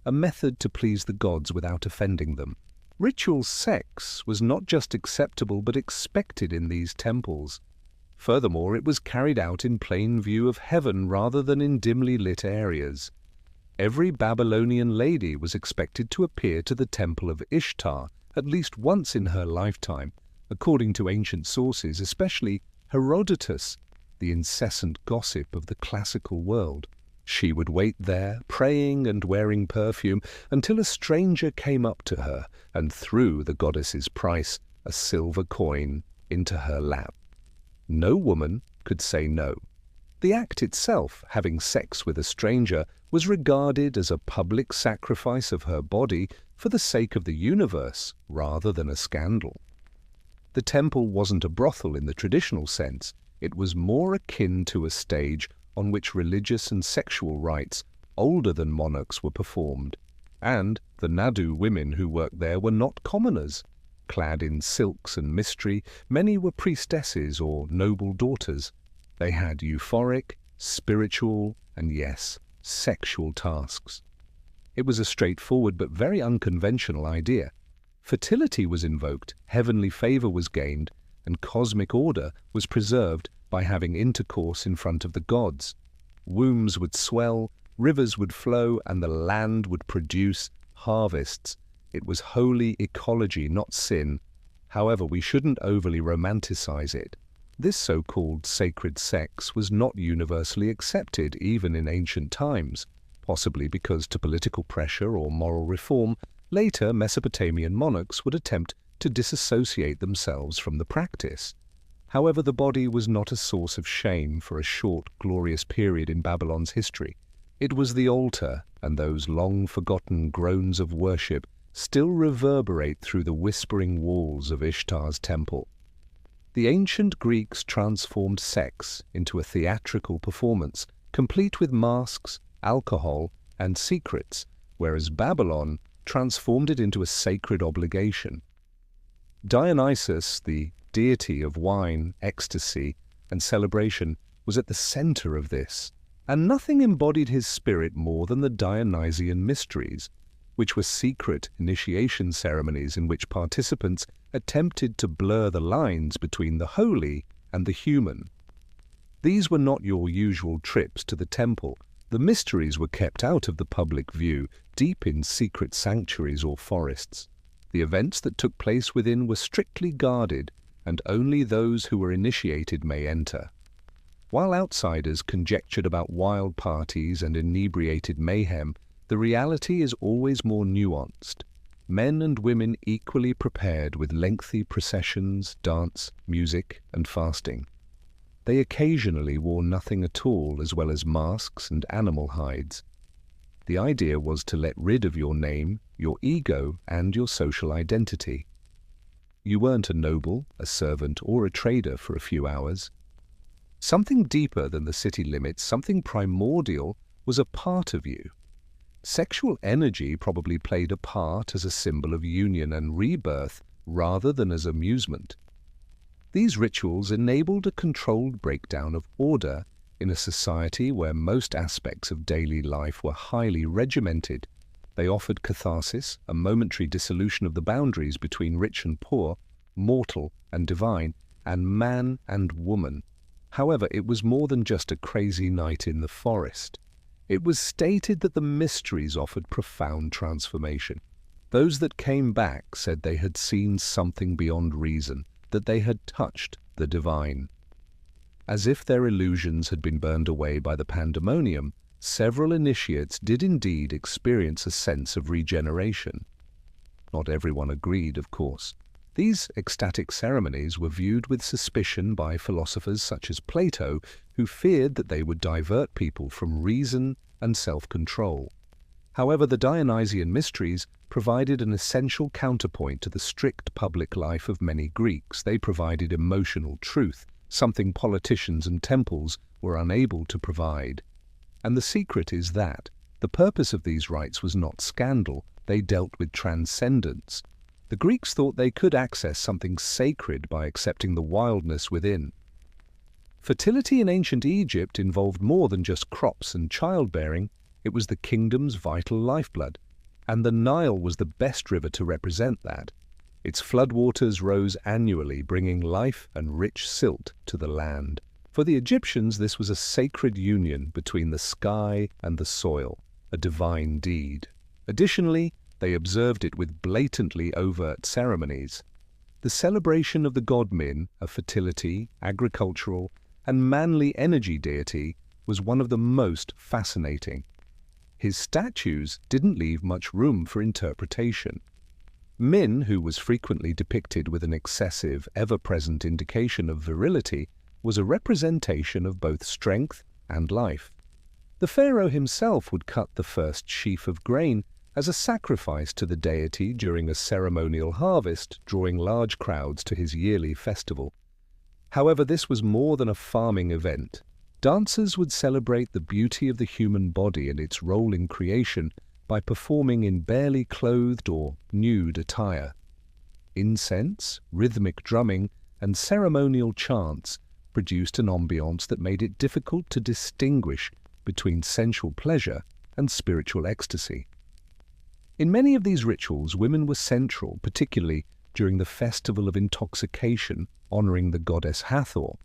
a method to please the gods without offending them. Ritual sex was not just acceptable but expected in these temples. Furthermore, it was carried out in plain view of heaven rather than in dimly lit areas. Every Babylonian lady was expected to appear to the temple of Ishtar at least once in her lifetime, according to ancient sources, especially Herodotus, the incessant gossip of the classical world. She would wait there, praying and wearing perfume, until a stranger came up to her and threw the goddess's price, a silver coin, into her lap. No woman could say no. The act itself, having sex with a stranger, was regarded as a public sacrifice of her body for the sake of the universe rather than a scandal. The temple wasn't a brothel in the traditional sense. It was more akin to a stage on which religious and sexual rites older than monarchs were performed, and the Nadu women who worked there were not commoners. Clad in silks and mystery, many were priestesses or noble daughters. They had euphoric, spiritual, and yes, sexual tasks. It was a straightforward but very unconventional idea. Fertility was invoked, heavenly favor was gained, and cosmic order was preserved by having intercourse in front of the gods. Wombs would swell, rivers would flow, and the land would produce harvests. It was holy ecology, not sin. However, we shouldn't overly romanticize it. This so-called sacred sex was not universally accepted even in ancient times, possibly because to political pressure or moral reform, later Mesopotamian monarchs would attempt to disassociate themselves from the practice. However, the body was not a source of shame for a short, glorious period in Babylon's history. It was the altar, and those long-forgotten groans of worship still reverberate through the whispering walls of Ishtar's temple. The ancient Greeks transformed sex into a theatrical performance, complete with masks, alcohol, and secrets, whereas Babylon transformed it into a sacred obligation. Dionysus, the deity of wine, ecstasy, and celebration, was at the center of this, and nothing embodied his spirit more than the Dionysian mysteries, which were secret initiation ceremonies in which participants attempted to blur the lines between the holy and the human. These were not your usual trips to the temple. The mysteries were kept out of the public view, deep in secret sanctuaries or forests. The events that took place within were strictly guarded, and only those who were initiated may enter. While outsiders conjectured about wild parties and inebriated mayhem, the reality is always more nuanced. Men and women equally prepared with lengthy processions, dance, music, and fasting. They occasionally wore nothing at all, as well as masks and animal hides. The idea was to let rid of your name, your ego, and your social identity. You weren't a noble, a servant, or a trader for a few hours. Something deeper than the city limits, something primordial, was a part of you. Sexual energy probably played a part as a symbol of union and rebirth rather than as amusement. These rituals enabled a controlled breakdown of order in a society where most aspects of daily life were highly regimented. They offered catharsis, a momentary dissolution of the boundaries between rich and poor, mortal and divine, and man and woman. However, it was more than just a crazy night in the forest. It was stated that the mysteries offered profound transformation. Those that came back said they had seen something beyond reason, that they had touched the divine. As if their illusions had been burned away by the pandemonium, several initiates did indeed experience a sense of regeneration. Not everyone agreed, of course. These ecstatic ceremonies were viewed with suspicion by philosophers such as Plato, who feared that they would divert people from reason and self-control. However, the Dionysian mysteries provided an essential counterpoint to the strict public life of many Greeks. They provided emotional truth, something politicians and temples were unable to provide. And the secret is that the purpose of these rites was not scandal, they dealt with transcendence. The Greeks thought they could access something sacred by accepting the wildness within. Fertility in ancient Egypt involved more than just crops and childbearing. It was the kingdom's vital lifeblood, and the Nile was the best river to represent that. Its floodwaters rose annually, bringing life and rich silt to the land. For the Egyptians, this was a sacred union between the sky and the soil, a divine deed. Additionally, they observed it with blatantly overt ceremonies. The celebration of the god Min, a fertility, agricultural, and manly energy deity, was one of the most fascinating. His statues didn't leave much room for interpretation. Min, who was frequently depicted with an excessive, ever-present indication of virility, was a representation of both strength and life. The pharaoh himself would cut the first sheaf of grain as a sacrifice to the deity during a ceremonial harvest, drawing large crowds to his yearly festival. However, this was more than a farming event. Dancers would celebrate the beauty of the human body and its role in creation by performing in barely clothed or nude attire. Incense, rhythmic drumming, and ceremonial chants produced an ambiance that made it difficult to distinguish between sensual pleasure and spiritual ecstasy. In many of these rituals, women were central, particularly during the Festival of Intoxication, honoring the goddess Hathor,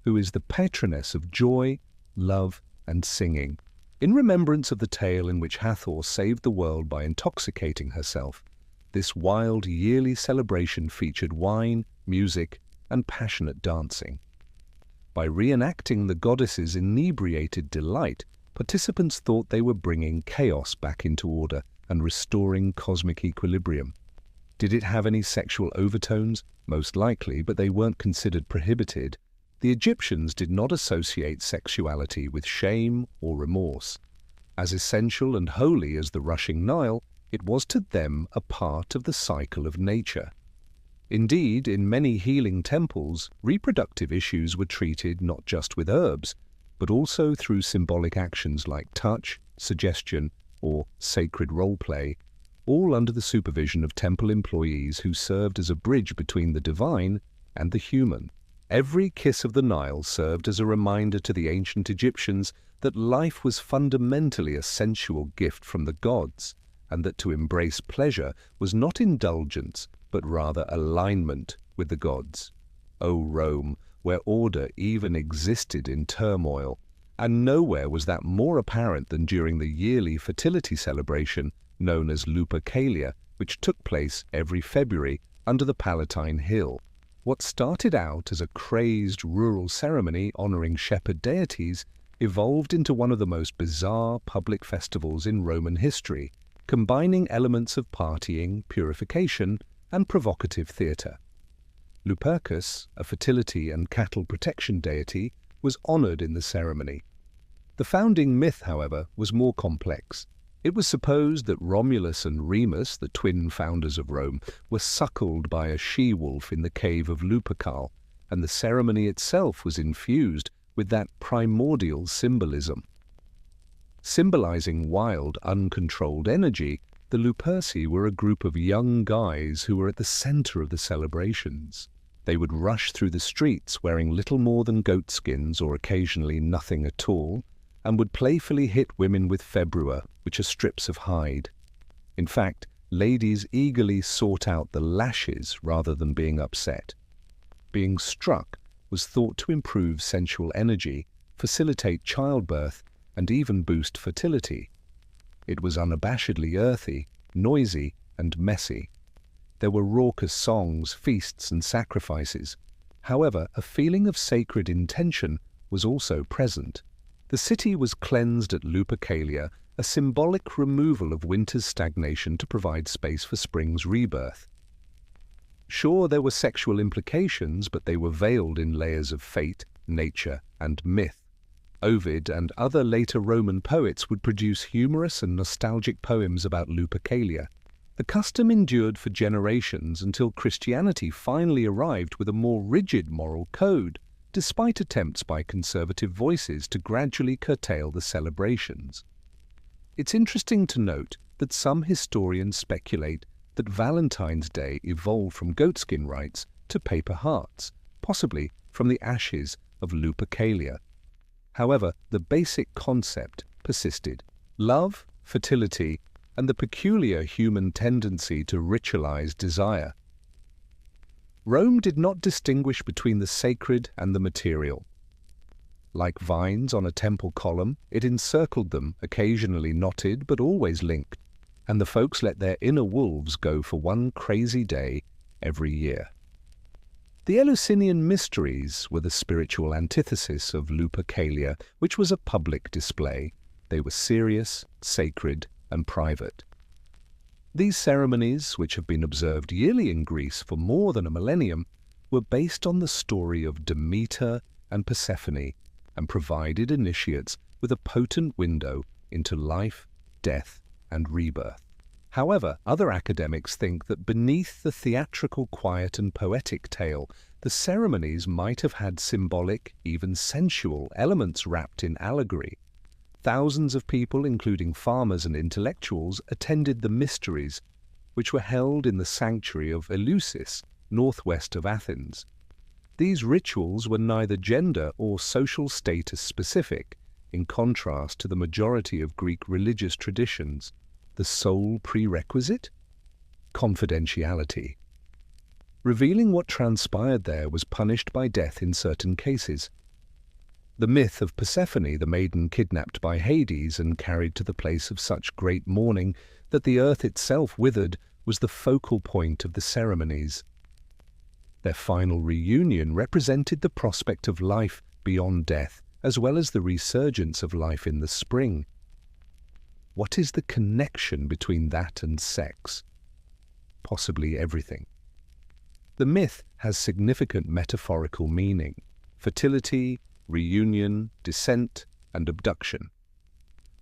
who is the patroness of joy, love, and singing. In remembrance of the tale in which Hathor saved the world by intoxicating herself, this wild yearly celebration featured wine, music, and passionate dancing. By reenacting the goddess's inebriated delight, participants thought they were bringing chaos back into order and restoring cosmic equilibrium. Did it have any sexual overtones? Most likely, but they weren't considered prohibited. The Egyptians did not associate sexuality with shame or remorse. As essential and holy as the rushing Nile, it was to them a part of the cycle of nature. Indeed, in many healing temples, reproductive issues were treated not just with herbs, but also through symbolic actions like touch, suggestion, or sacred role-play, all under the supervision of temple employees who served as a bridge between the divine and the human. Every kiss of the Nile served as a reminder to the ancient Egyptians that life was fundamentally a sensual gift from the gods, and that to embrace pleasure was not indulgence, but rather alignment with the gods. O Rome, where order even existed in turmoil, and nowhere was that more apparent than during the yearly fertility celebration known as Lupercalia, which took place every February under the Palatine Hill. What started out as a crazed rural ceremony honoring shepherd deities evolved into one of the most bizarre public festivals in Roman history, combining elements of partying, purification, and provocative theatre. Lupercus, a fertility and cattle protection deity, was honored in the ceremony. The founding myth, however, was more complex. It was supposed that Romulus and Remus, the twin founders of Rome, were suckled by a she-wolf in the cave of Lupercal, and the ceremony itself was infused with that primordial symbolism. Symbolizing wild, uncontrolled energy, the Luperci were a group of young guys who were at the center of the celebrations. They would rush through the streets wearing little more than goatskins or occasionally nothing at all, and would playfully hit women with februa, which are strips of hide. In fact, ladies eagerly sought out the lashes rather than being upset. Being struck was thought to improve sensual energy, facilitate childbirth, and even boost fertility. It was unabashedly earthy, noisy, and messy. There were raucous songs, feasts, and sacrifices. However, a feeling of sacred intention was also present. The city was cleansed at Lupercalia, a symbolic removal of winter's stagnation to provide space for spring's rebirth. Sure, there were sexual implications, but they were veiled in layers of fate, nature, and myth. Ovid and other later Roman poets would produce humorous and nostalgic poems about Lupercalia. The custom endured for generations until Christianity finally arrived with a more rigid moral code, despite attempts by conservative voices to gradually curtail the celebrations. It's interesting to note that some historians speculate that Valentine's Day evolved from goatskin rites to paper hearts, possibly from the ashes of Lupercalia. However, the basic concept persisted. Love, fertility, and the peculiar human tendency to ritualize desire. Rome did not distinguish between the sacred and the material. Like vines on a temple column, it encircled them, occasionally knotted but always linked, and the folks let their inner wolves go for one crazy day every year. The Eleusinian Mysteries were the spiritual antithesis of Lupercalia, which was a public display. They were serious, sacred, and private. These ceremonies, which have been observed yearly in Greece for more than a millennium, were based on the story of Demeter and Persephone and provided initiates with a potent window into life, death, and rebirth. However, other academics think that beneath the theatrical quiet and poetic tale, the ceremonies might have had symbolic, even sensual, elements wrapped in allegory. Thousands of people, including farmers and intellectuals, attended the mysteries, which were held in the sanctuary of Eleusis, northwest of Athens. These rituals were neither gender or social status specific, in contrast to the majority of Greek religious traditions. The sole prerequisite? Confidentiality. Revealing what transpired there was punished by death in certain cases. The myth of Persephone, the maiden kidnapped by Hades and carried to the place of such great mourning that the earth itself withered, was the focal point of the ceremonies. Their final reunion represented the prospect of life beyond death, as well as the resurgence of life in the spring. What is the connection between that and sex? Possibly everything. The myth has significant metaphorical meaning: fertility, reunion, descent, and abduction.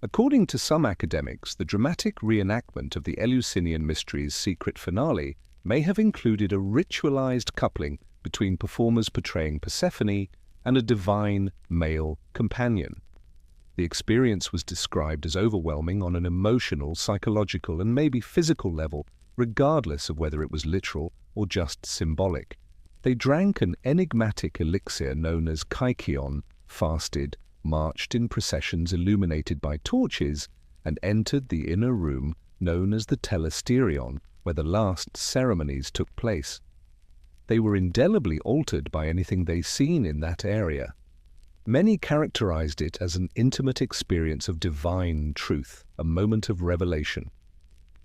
According to some academics, the dramatic reenactment of the Eleusinian Mysteries' secret finale may have included a ritualized coupling between performers portraying Persephone and a divine male companion. The experience was described as overwhelming on an emotional, psychological, and maybe physical level, regardless of whether it was literal or just symbolic. They drank an enigmatic elixir known as kykeon, fasted, marched in processions illuminated by torches, and entered the inner room known as the telesterion, where the last ceremonies took place. They were indelibly altered by anything they seen in that area. Many characterized it as an intimate experience of divine truth, a moment of revelation.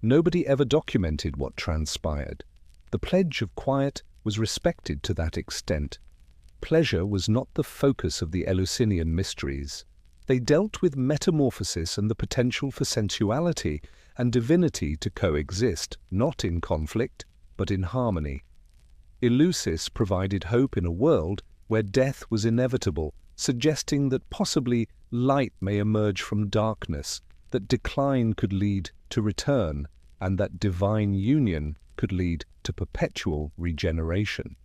Nobody ever documented what transpired. The pledge of quiet was respected to that extent. Pleasure was not the focus of the Eleusinian Mysteries. They dealt with metamorphosis and the potential for sensuality and divinity to coexist, not in conflict, but in harmony. Eleusis provided hope in a world where death was inevitable, suggesting that possibly light may emerge from darkness, that decline could lead to return, and that divine union could lead to perpetual regeneration.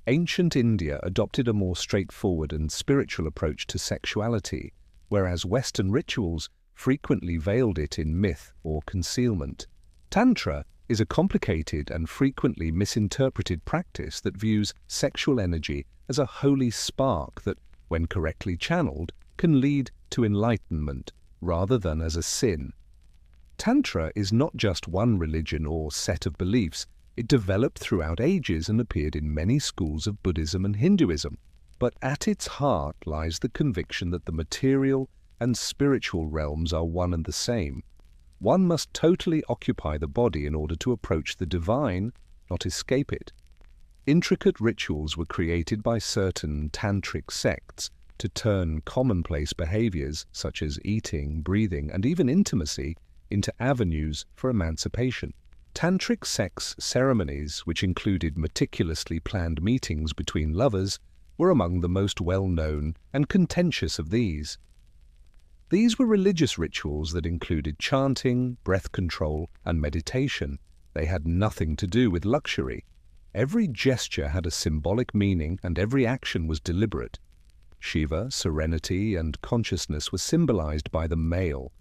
Ancient India adopted a more straightforward and spiritual approach to sexuality, whereas Western rituals frequently veiled it in myth or concealment. Tantra is a complicated and frequently misinterpreted practice that views sexual energy as a holy spark that, when correctly channeled, can lead to enlightenment rather than as a sin. Tantra is not just one religion or set of beliefs. It developed throughout ages and appeared in many schools of Buddhism and Hinduism. But at its heart lies the conviction that the material and spiritual realms are one and the same. One must totally occupy the body in order to approach the divine, not escape it. Intricate rituals were created by certain tantric sects to turn commonplace behaviors such as eating, breathing, and even intimacy into avenues for emancipation. Tantric sex ceremonies, which included meticulously planned meetings between lovers, were among the most well-known and contentious of these. These were religious rituals that included chanting, breath control, and meditation. They had nothing to do with luxury. Every gesture had a symbolic meaning and every action was deliberate. Shiva, serenity, and consciousness were symbolized by the male.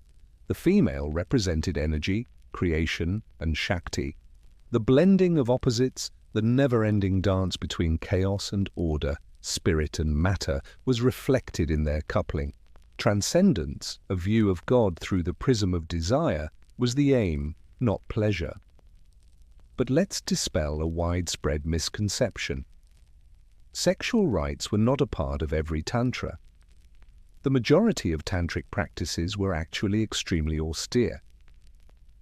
The female represented energy, creation, and Shakti. The blending of opposites, the never-ending dance between chaos and order, spirit and matter, was reflected in their coupling. Transcendence, a view of God through the prism of desire, was the aim, not pleasure. But let's dispel a widespread misconception. Sexual rites were not a part of every tantra. The majority of tantric practices were actually extremely austere.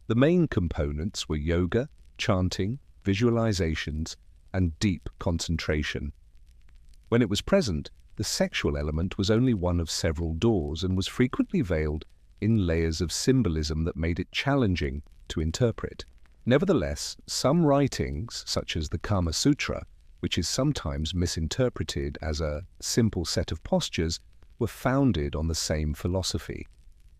The main components were yoga, chanting, visualizations, and deep concentration. When it was present, the sexual element was only one of several doors and was frequently veiled in layers of symbolism that made it challenging to interpret. Nevertheless, some writings, such as the Kama Sutra, which is sometimes misinterpreted as a simple set of postures, were founded on the same philosophy.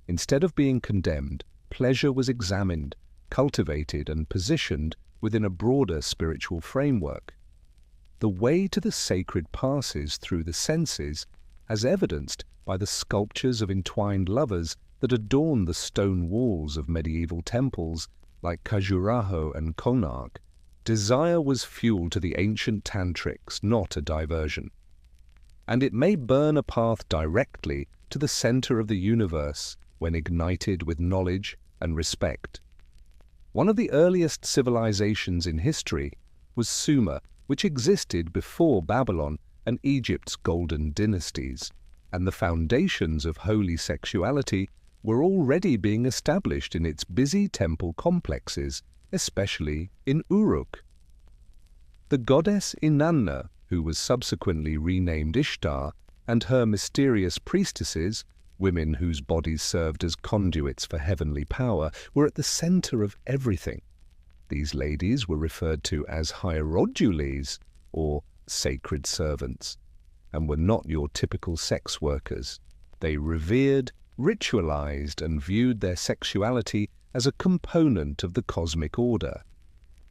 Instead of being condemned, pleasure was examined, cultivated, and positioned within a broader spiritual framework. The way to the sacred passes through the senses, as evidenced by the sculptures of entwined lovers that adorn the stone walls of medieval temples like Khajuraho and Konark. Desire was fuel to the ancient tantrics, not a diversion. And it may burn a path directly to the center of the universe when ignited with knowledge and respect. One of the earliest civilizations in history was Sumer, which existed before Babylon and Egypt's golden dynasties, and the foundations of holy sexuality were already being established in its busy temple complexes, especially in Uruk. The goddess Inanna, who was subsequently renamed Ishtar, and her mysterious priestesses, women whose bodies served as conduits for heavenly power, were at the center of everything. These ladies were referred to as hierodules, or sacred servants, and were not your typical sex workers. They revered, ritualized, and viewed their sexuality as a component of the cosmic order.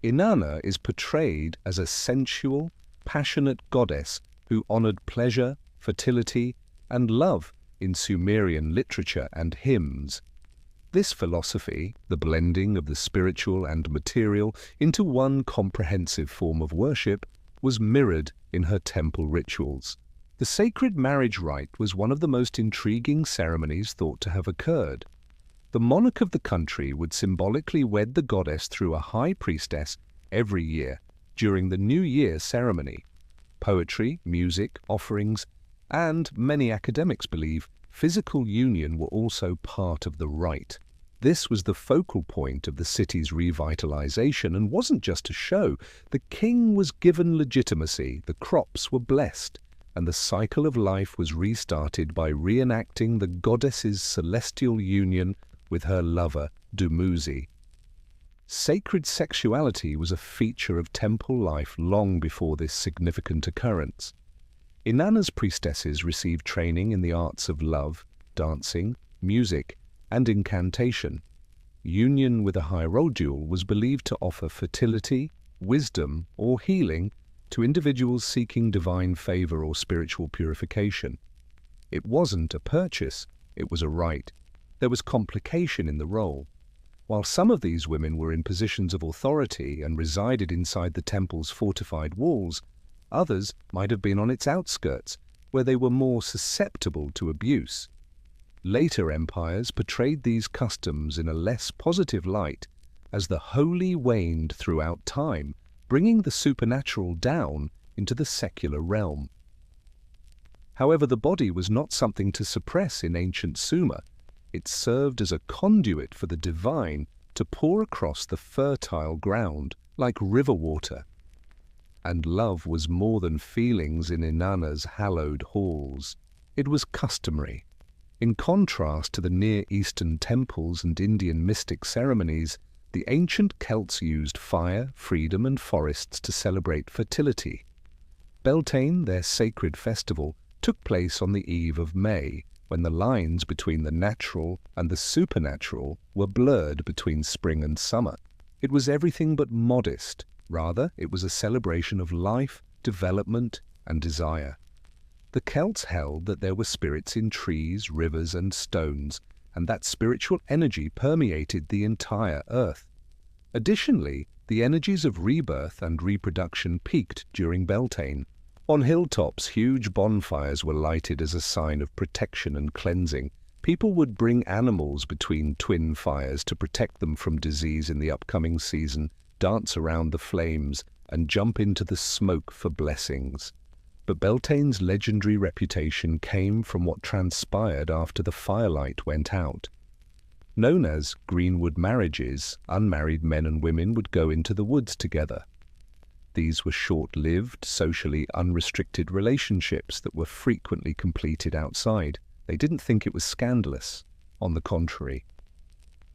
Inanna is portrayed as a sensual, passionate goddess who honored pleasure, fertility, and love in Sumerian literature and hymns. This philosophy, the blending of the spiritual and material into one comprehensive form of worship, was mirrored in her temple rituals. The sacred marriage rite was one of the most intriguing ceremonies thought to have occurred. The monarch of the country would symbolically wed the goddess through a high priestess every year during the New Year ceremony. Poetry, music, offerings, and, many academics believe, physical union were also part of the rite. This was the focal point of the city's revitalization and wasn't just a show. The king was given legitimacy, the crops were blessed, and the cycle of life was restarted by reenacting the goddess's celestial union with her lover, Dumuzi. Sacred sexuality was a feature of temple life long before this significant occurrence. Inanna's priestesses received training in the arts of love, dancing, music, and incantation. Union with a hierodule was believed to offer fertility, wisdom, or healing to individuals seeking divine favor or spiritual purification. It wasn't a purchase, it was a rite. There was complication in the role. While some of these women were in positions of authority and resided inside the temple's fortified walls, others might have been on its outskirts, where they were more susceptible to abuse. Later empires portrayed these customs in a less positive light, as the holy waned throughout time, bringing the supernatural down into the secular realm. However, the body was not something to suppress in ancient Sumer. It served as a conduit for the divine to pour across the fertile ground like river water. And love was more than feelings in Inanna's hallowed halls. It was customary. In contrast to the Near Eastern temples and Indian mystic ceremonies, the ancient Celts used fire, freedom, and forests to celebrate fertility. Beltane, their sacred festival, took place on the eve of May, when the lines between the natural and the supernatural were blurred between spring and summer. It was everything but modest. Rather, it was a celebration of life, development, and desire. The Celts held that there were spirits in trees, rivers, and stones, and that spiritual energy permeated the entire earth. Additionally, the energies of rebirth and reproduction peaked during Beltane. On hilltops, huge bonfires were lighted as a sign of protection and cleansing. People would bring animals between twin fires to protect them from disease in the upcoming season, dance around the flames, and jump into the smoke for blessings. But Beltane's legendary reputation came from what transpired after the firelight went out. Known as greenwood marriages, unmarried men and women would go into the woods together. These were short-lived, socially unrestricted relationships that were frequently completed outside. They didn't think it was scandalous. On the contrary,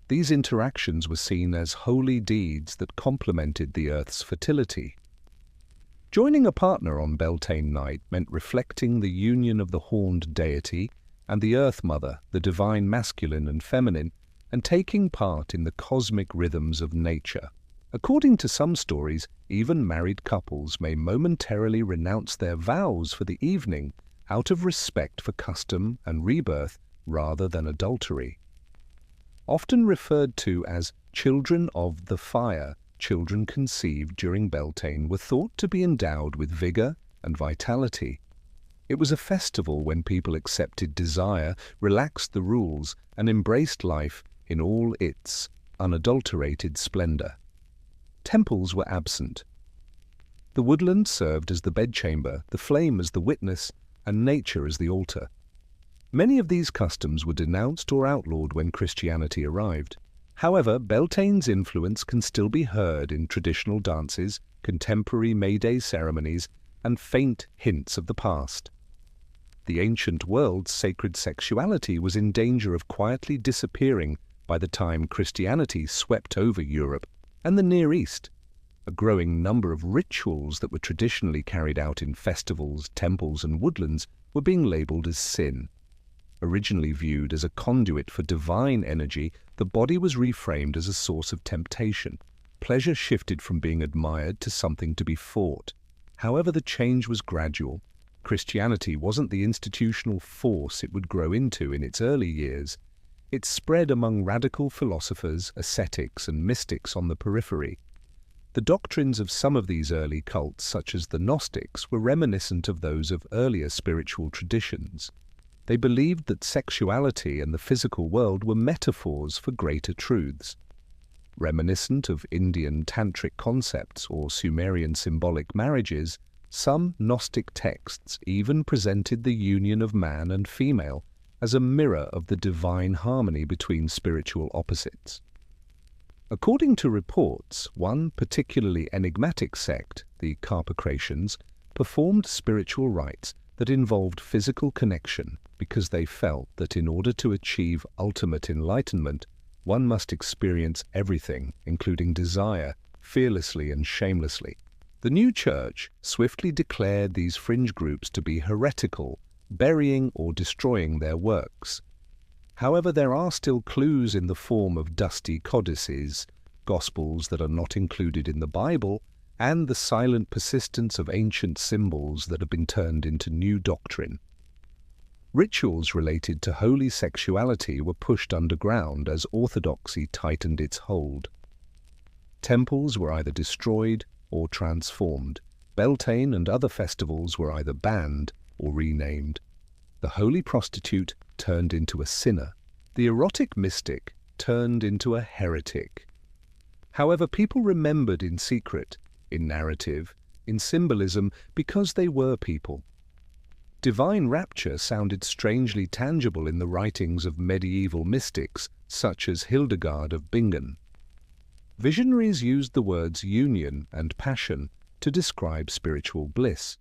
these interactions were seen as holy deeds that complemented the Earth's fertility. Joining a partner on Beltane night meant reflecting the union of the horned deity and the Earth Mother, the divine masculine and feminine, and taking part in the cosmic rhythms of nature. According to some stories, even married couples may momentarily renounce their vows for the evening out of respect for custom and rebirth rather than adultery. Often referred to as children of the fire, children conceived during Beltane were thought to be endowed with vigor and vitality. It was a festival when people accepted desire, relaxed the rules, and embraced life in all its unadulterated splendor. Temples were absent. The woodland served as the bedchamber, the flame as the witness, and nature as the altar. Many of these customs were denounced or outlawed when Christianity arrived. However, Beltane's influence can still be heard in traditional dances, contemporary May Day ceremonies, and faint hints of the past. The ancient world's sacred sexuality was in danger of quietly disappearing by the time Christianity swept over Europe and the Near East. A growing number of rituals that were traditionally carried out in festivals, temples, and woodlands were being labeled as sin. Originally viewed as a conduit for divine energy, the body was reframed as a source of temptation. Pleasure shifted from being admired to something to be fought. However, the change was gradual. Christianity wasn't the institutional force it would grow into in its early years. It spread among radical philosophers, ascetics, and mystics on the periphery. The doctrines of some of these early cults, such as the Gnostics, were reminiscent of those of earlier spiritual traditions. They believed that sexuality and the physical world were metaphors for greater truths. Reminiscent of Indian tantric concepts or Sumerian symbolic marriages, some Gnostic texts even presented the union of man and female as a mirror of the divine harmony between spiritual opposites. According to reports, one particularly enigmatic sect, the Carpocratians, performed spiritual rites that involved physical connection because they felt that in order to achieve ultimate enlightenment, one must experience everything, including desire, fearlessly and shamelessly. The new church swiftly declared these fringe groups to be heretical, burying or destroying their works. However, there are still clues in the form of dusty codices, gospels that are not included in the Bible, and the silent persistence of ancient symbols that have been turned into new doctrine. Rituals related to holy sexuality were pushed underground as orthodoxy tightened its hold. Temples were either destroyed or transformed. Beltane and other festivals were either banned or renamed. The holy prostitute turned into a sinner. The erotic mystic turned into a heretic. However, people remembered in secret, in narrative, in symbolism, because they were people. Divine rapture sounded strangely tangible in the writings of medieval mystics such as Hildegard of Bingen. Visionaries used the words union and passion to describe spiritual bliss.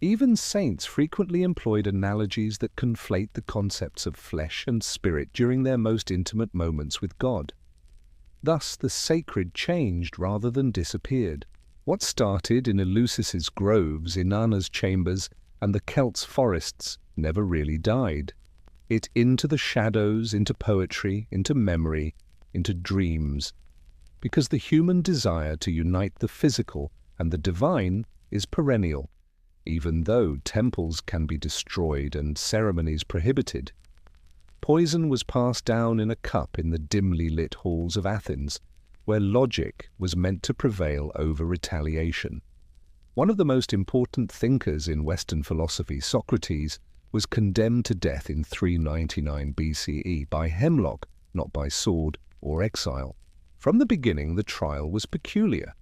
Even saints frequently employed analogies that conflate the concepts of flesh and spirit during their most intimate moments with God. Thus, the sacred changed rather than disappeared. What started in Eleusis' groves, Inanna's chambers, and the Celts' forests never really died. It into the shadows, into poetry, into memory, into dreams. Because the human desire to unite the physical and the divine is perennial, even though temples can be destroyed and ceremonies prohibited. Poison was passed down in a cup in the dimly lit halls of Athens, where logic was meant to prevail over retaliation. One of the most important thinkers in Western philosophy, Socrates, was condemned to death in 399 BCE by hemlock, not by sword or exile. From the beginning, the trial was peculiar.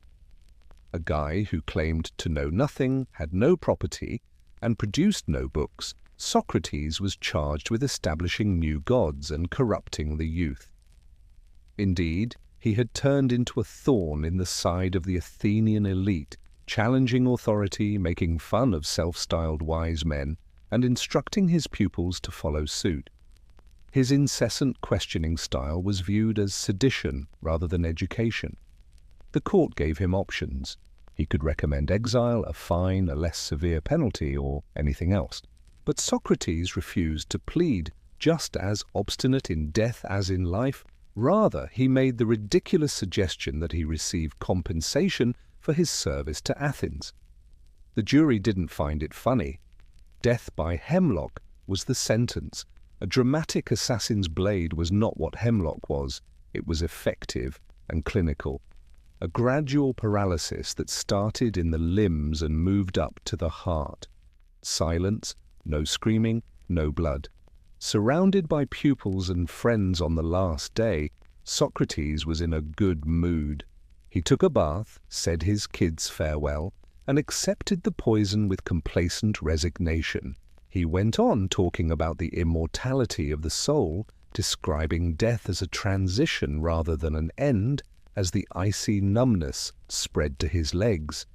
A guy who claimed to know nothing, had no property, and produced no books, Socrates was charged with establishing new gods and corrupting the youth. Indeed, he had turned into a thorn in the side of the Athenian elite, challenging authority, making fun of self-styled wise men, and instructing his pupils to follow suit. His incessant questioning style was viewed as sedition rather than education. The court gave him options. He could recommend exile, a fine, a less severe penalty, or anything else. But Socrates refused to plead, just as obstinate in death as in life. Rather, he made the ridiculous suggestion that he receive compensation for his service to Athens. The jury didn't find it funny. Death by hemlock was the sentence. A dramatic assassin's blade was not what hemlock was. It was effective and clinical. A gradual paralysis that started in the limbs and moved up to the heart. Silence, no screaming, no blood. Surrounded by pupils and friends on the last day, Socrates was in a good mood. He took a bath, said his kids farewell, and accepted the poison with complacent resignation. He went on talking about the immortality of the soul, describing death as a transition rather than an end, as the icy numbness spread to his legs.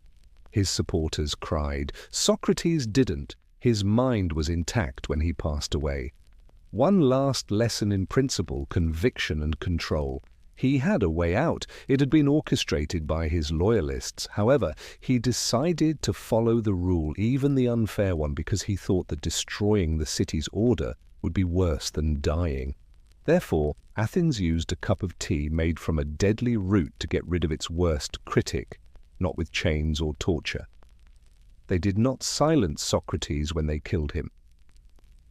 His supporters cried. Socrates didn't. His mind was intact when he passed away. One last lesson in principle, conviction and control. He had a way out. It had been orchestrated by his loyalists. However, he decided to follow the rule, even the unfair one, because he thought that destroying the city's order would be worse than dying. Therefore, Athens used a cup of tea made from a deadly root to get rid of its worst critic, not with chains or torture. They did not silence Socrates when they killed him.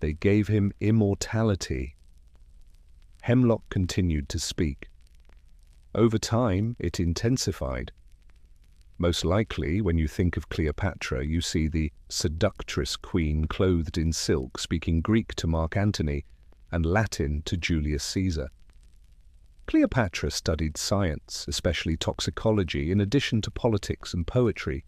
They gave him immortality. Hemlock continued to speak. Over time, it intensified. Most likely, when you think of Cleopatra, you see the seductress queen clothed in silk, speaking Greek to Mark Antony and Latin to Julius Caesar. Cleopatra studied science, especially toxicology, in addition to politics and poetry.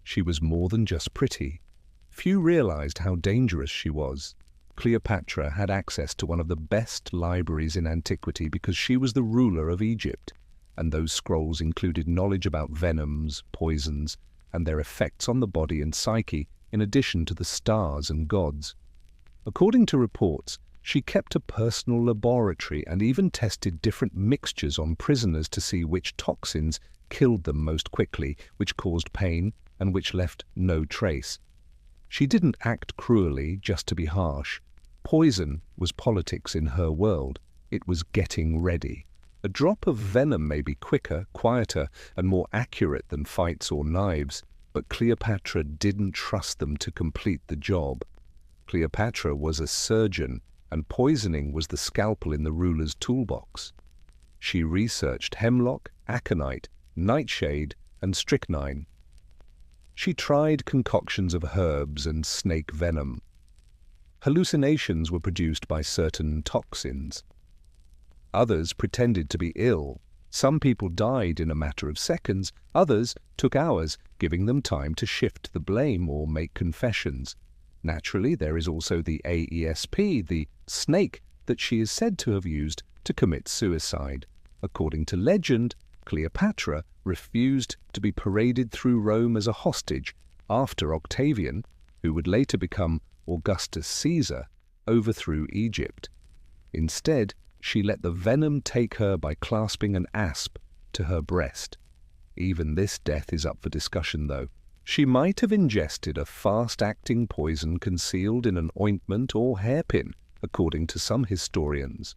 She was more than just pretty. Few realized how dangerous she was. Cleopatra had access to one of the best libraries in antiquity because she was the ruler of Egypt, and those scrolls included knowledge about venoms, poisons, and their effects on the body and psyche, in addition to the stars and gods. According to reports, she kept a personal laboratory and even tested different mixtures on prisoners to see which toxins killed them most quickly, which caused pain, and which left no trace. She didn't act cruelly just to be harsh. Poison was politics in her world. It was getting ready. A drop of venom may be quicker, quieter, and more accurate than fights or knives, but Cleopatra didn't trust them to complete the job. Cleopatra was a surgeon, and poisoning was the scalpel in the ruler's toolbox. She researched hemlock, aconite, nightshade, and strychnine. She tried concoctions of herbs and snake venom. Hallucinations were produced by certain toxins. Others pretended to be ill. Some people died in a matter of seconds. Others took hours, giving them time to shift the blame or make confessions. Naturally, there is also the AESP, the snake that she is said to have used to commit suicide. According to legend, Cleopatra refused to be paraded through Rome as a hostage after Octavian, who would later become Augustus Caesar, overthrew Egypt. Instead, she let the venom take her by clasping an asp to her breast. Even this death is up for discussion, though. She might have ingested a fast-acting poison concealed in an ointment or hairpin, according to some historians.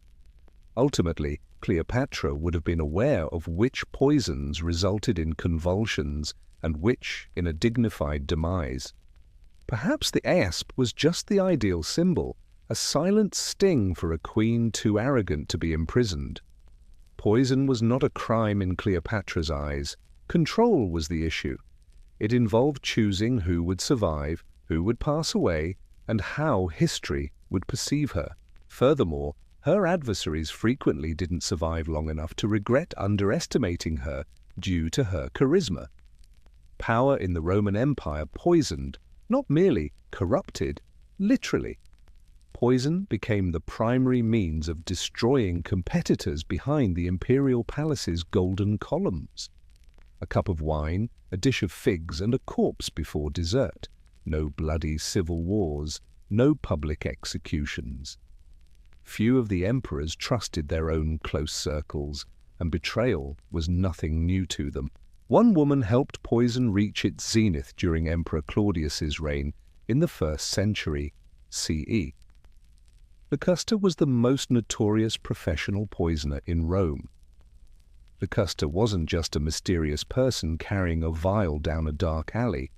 Ultimately, Cleopatra would have been aware of which poisons resulted in convulsions and which in a dignified demise. Perhaps the asp was just the ideal symbol, a silent sting for a queen too arrogant to be imprisoned. Poison was not a crime in Cleopatra's eyes. Control was the issue. It involved choosing who would survive, who would pass away, and how history would perceive her. Furthermore, Her adversaries frequently didn't survive long enough to regret underestimating her due to her charisma. Power in the Roman Empire poisoned, not merely corrupted, literally. Poison became the primary means of destroying competitors behind the imperial palace's golden columns. A cup of wine, a dish of figs, and a corpse before dessert. No bloody civil wars, no public executions. Few of the emperors trusted their own close circles, and betrayal was nothing new to them. One woman helped poison reach its zenith during Emperor Claudius's reign in the 1st century CE. Locusta was the most notorious professional poisoner in Rome. Locusta wasn't just a mysterious person carrying a vial down a dark alley.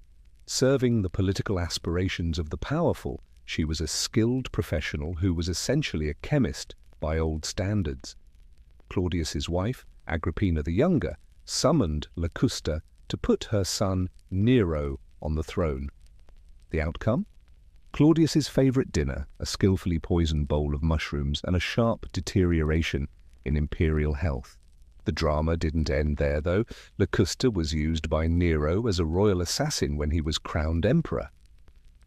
Serving the political aspirations of the powerful, she was a skilled professional who was essentially a chemist by old standards. Claudius's wife, Agrippina the Younger, summoned Locusta to put her son Nero on the throne. The outcome? Claudius's favorite dinner, a skillfully poisoned bowl of mushrooms, and a sharp deterioration in imperial health. The drama didn't end there, though. Locusta was used by Nero as a royal assassin when he was crowned emperor.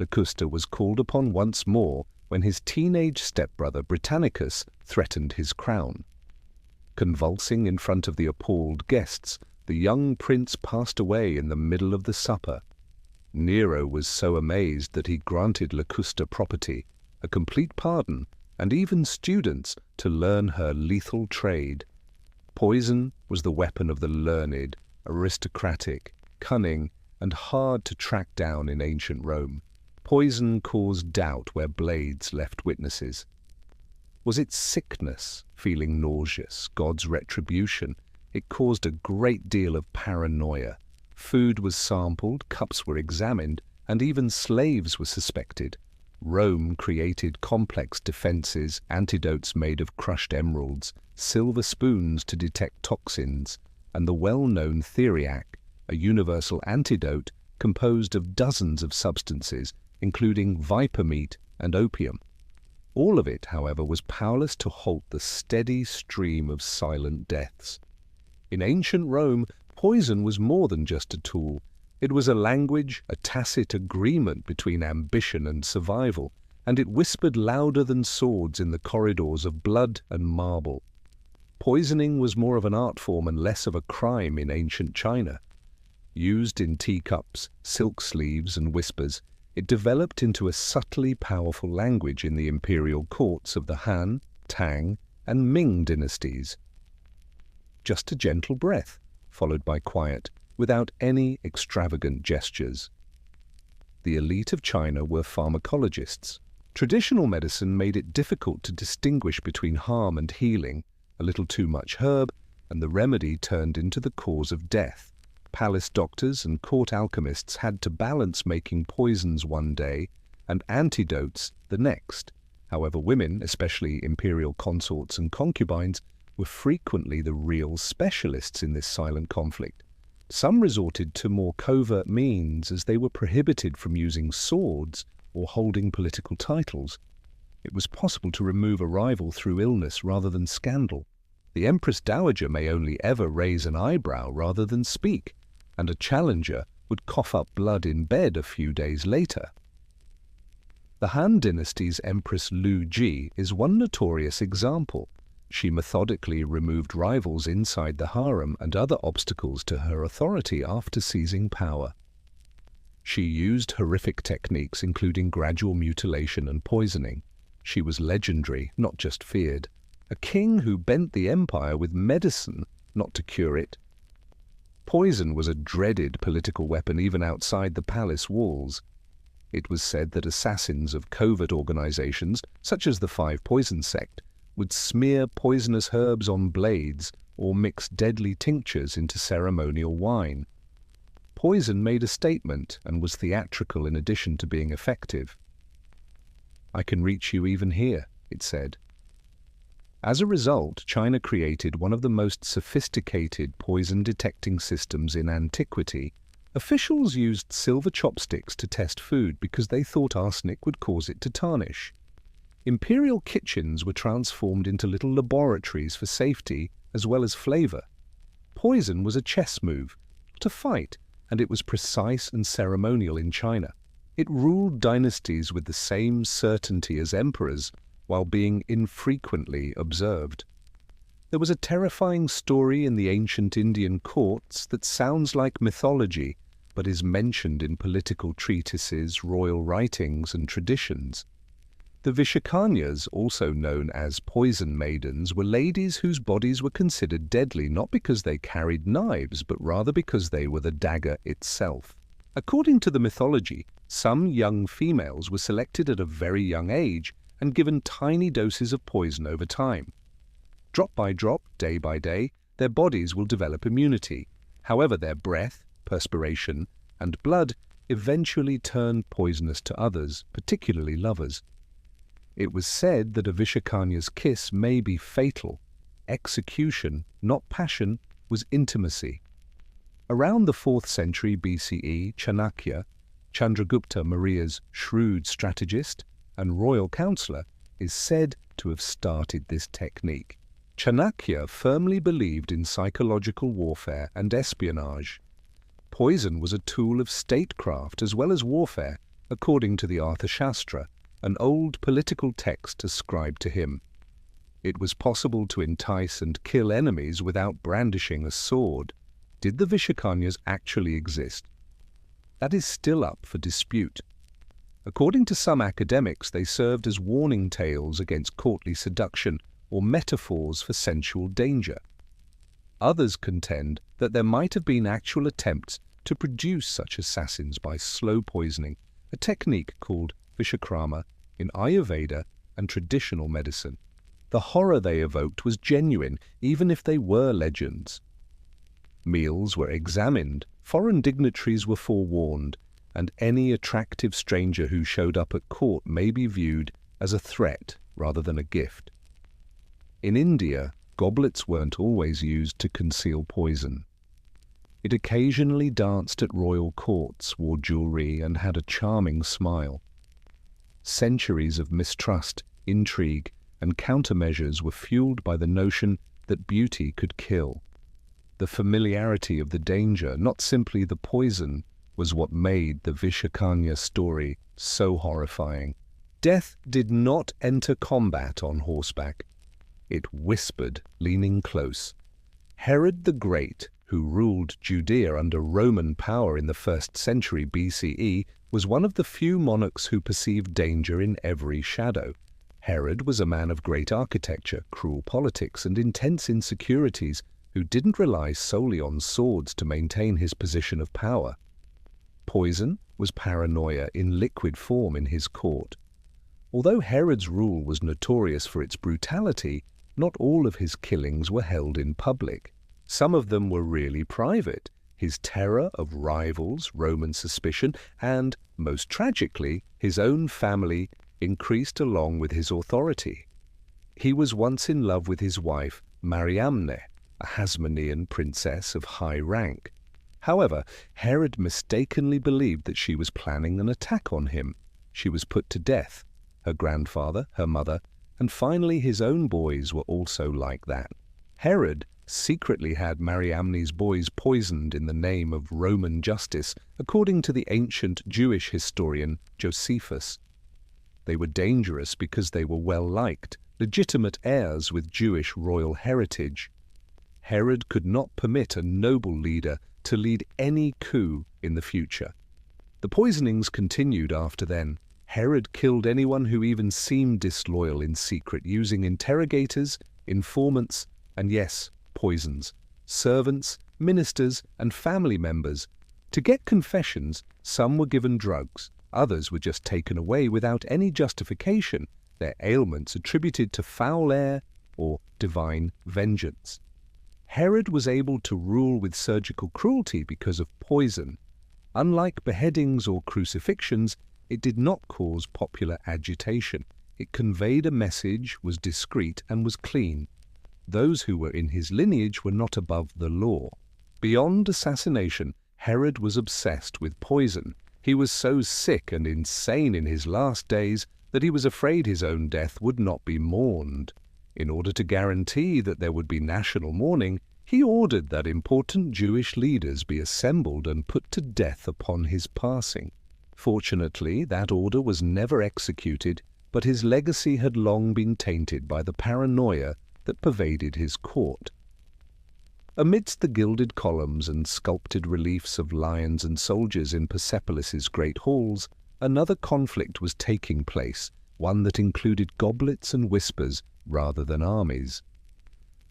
Locusta was called upon once more when his teenage stepbrother Britannicus threatened his crown. Convulsing in front of the appalled guests, the young prince passed away in the middle of the supper. Nero was so amazed that he granted Locusta property, a complete pardon, and even students to learn her lethal trade. Poison was the weapon of the learned, aristocratic, cunning, and hard to track down in ancient Rome. Poison caused doubt where blades left witnesses. Was it sickness, feeling nauseous, God's retribution? It caused a great deal of paranoia. Food was sampled, cups were examined, and even slaves were suspected. Rome created complex defenses, antidotes made of crushed emeralds, silver spoons to detect toxins, and the well-known theriac, a universal antidote composed of dozens of substances, including viper meat and opium. All of it, however, was powerless to halt the steady stream of silent deaths. In ancient Rome, poison was more than just a tool. It was a language, a tacit agreement between ambition and survival, and it whispered louder than swords in the corridors of blood and marble. Poisoning was more of an art form and less of a crime in ancient China. Used in teacups, silk sleeves, and whispers, it developed into a subtly powerful language in the imperial courts of the Han, Tang, and Ming dynasties. Just a gentle breath, followed by quiet, without any extravagant gestures. The elite of China were pharmacologists. Traditional medicine made it difficult to distinguish between harm and healing. A little too much herb, and the remedy turned into the cause of death. Palace doctors and court alchemists had to balance making poisons one day and antidotes the next. However, women, especially imperial consorts and concubines, were frequently the real specialists in this silent conflict. Some resorted to more covert means as they were prohibited from using swords or holding political titles. It was possible to remove a rival through illness rather than scandal. The Empress Dowager may only ever raise an eyebrow rather than speak, and a challenger would cough up blood in bed a few days later. The Han dynasty's Empress Lu Ji is one notorious example. She methodically removed rivals inside the harem and other obstacles to her authority after seizing power. She used horrific techniques including gradual mutilation and poisoning. She was legendary, not just feared. A king who bent the empire with medicine, not to cure it. Poison was a dreaded political weapon even outside the palace walls. It was said that assassins of covert organizations, such as the Five Poison Sect, would smear poisonous herbs on blades or mix deadly tinctures into ceremonial wine. Poison made a statement and was theatrical in addition to being effective. "I can reach you even here," it said. As a result, China created one of the most sophisticated poison-detecting systems in antiquity. Officials used silver chopsticks to test food because they thought arsenic would cause it to tarnish. Imperial kitchens were transformed into little laboratories for safety as well as flavor. Poison was a chess move, not a fight, and it was precise and ceremonial in China. It ruled dynasties with the same certainty as emperors, while being infrequently observed. There was a terrifying story in the ancient Indian courts that sounds like mythology, but is mentioned in political treatises, royal writings, and traditions. The Vishakanyas, also known as poison maidens, were ladies whose bodies were considered deadly not because they carried knives, but rather because they were the dagger itself. According to the mythology, some young females were selected at a very young age and given tiny doses of poison over time. Drop by drop, day by day, their bodies will develop immunity. However, their breath, perspiration, and blood eventually turn poisonous to others, particularly lovers. It was said that a Vishakanya's kiss may be fatal. Execution, not passion, was intimacy. Around the 4th century BCE, Chanakya, Chandragupta Maurya's shrewd strategist and royal counselor, is said to have started this technique. Chanakya firmly believed in psychological warfare and espionage. Poison was a tool of statecraft as well as warfare, according to the Arthashastra, an old political text ascribed to him. It was possible to entice and kill enemies without brandishing a sword. Did the Vishakanyas actually exist? That is still up for dispute. According to some academics, they served as warning tales against courtly seduction or metaphors for sensual danger. Others contend that there might have been actual attempts to produce such assassins by slow poisoning, a technique called Vishakrama in Ayurveda and traditional medicine. The horror they evoked was genuine, even if they were legends. Meals were examined, foreign dignitaries were forewarned, and any attractive stranger who showed up at court may be viewed as a threat rather than a gift. In India, goblets weren't always used to conceal poison. It occasionally danced at royal courts, wore jewelry, and had a charming smile. Centuries of mistrust, intrigue, and countermeasures were fueled by the notion that beauty could kill. The familiarity of the danger, not simply the poison, was what made the Vishakanya story so horrifying. Death did not enter combat on horseback. It whispered, leaning close. Herod the Great, who ruled Judea under Roman power in the 1st century BCE, was one of the few monarchs who perceived danger in every shadow. Herod was a man of great architecture, cruel politics, and intense insecurities, who didn't rely solely on swords to maintain his position of power. Poison was paranoia in liquid form in his court. Although Herod's rule was notorious for its brutality, not all of his killings were held in public. Some of them were really private. His terror of rivals, Roman suspicion, and, most tragically, his own family increased along with his authority. He was once in love with his wife, Mariamne, a Hasmonean princess of high rank. However, Herod mistakenly believed that she was planning an attack on him. She was put to death. Her grandfather, her mother, and finally his own boys were also like that. Herod secretly had Mariamne's boys poisoned in the name of Roman justice, according to the ancient Jewish historian Josephus. They were dangerous because they were well-liked, legitimate heirs with Jewish royal heritage. Herod could not permit a noble leader to lead any coup in the future. The poisonings continued after then. Herod killed anyone who even seemed disloyal in secret, using interrogators, informants, and yes, poisons, servants, ministers, and family members. To get confessions, some were given drugs, others were just taken away without any justification, their ailments attributed to foul air or divine vengeance. Herod was able to rule with surgical cruelty because of poison. Unlike beheadings or crucifixions, it did not cause popular agitation. It conveyed a message, was discreet, and was clean. Those who were in his lineage were not above the law. Beyond assassination, Herod was obsessed with poison. He was so sick and insane in his last days that he was afraid his own death would not be mourned. In order to guarantee that there would be national mourning, he ordered that important Jewish leaders be assembled and put to death upon his passing. Fortunately, that order was never executed, but his legacy had long been tainted by the paranoia that pervaded his court. Amidst the gilded columns and sculpted reliefs of lions and soldiers in Persepolis's great halls, another conflict was taking place, one that included goblets and whispers rather than armies.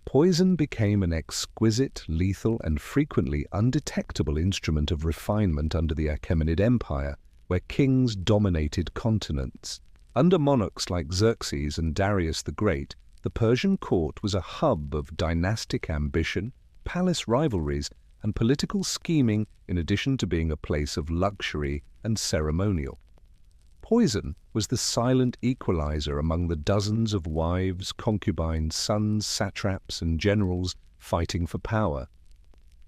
Poison became an exquisite, lethal, and frequently undetectable instrument of refinement under the Achaemenid Empire, where kings dominated continents. Under monarchs like Xerxes and Darius the Great, the Persian court was a hub of dynastic ambition, palace rivalries, and political scheming, in addition to being a place of luxury and ceremonial. Poison was the silent equalizer among the dozens of wives, concubines, sons, satraps, and generals fighting for power.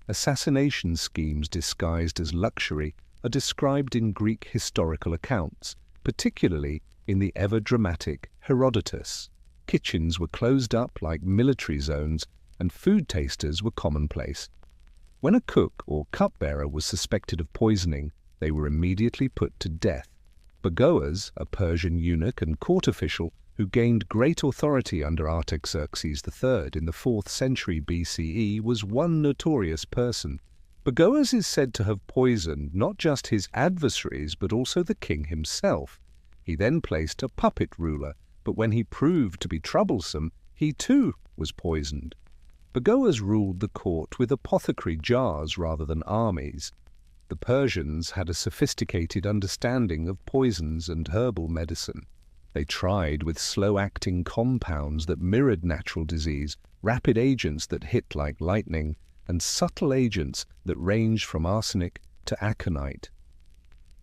Assassination schemes disguised as luxury are described in Greek historical accounts, particularly in the ever-dramatic Herodotus. Kitchens were closed up like military zones, and food tasters were commonplace. When a cook or cupbearer was suspected of poisoning, they were immediately put to death. Bagoas, a Persian eunuch and court official who gained great authority under Artaxerxes III in the 4th century BCE, was one notorious person. Bagoas is said to have poisoned not just his adversaries but also the king himself. He then placed a puppet ruler, but when he proved to be troublesome, he too was poisoned. Bagoas ruled the court with apothecary jars rather than armies. The Persians had a sophisticated understanding of poisons and herbal medicine. They tried with slow-acting compounds that mirrored natural disease, rapid agents that hit like lightning, and subtle agents that ranged from arsenic to aconite.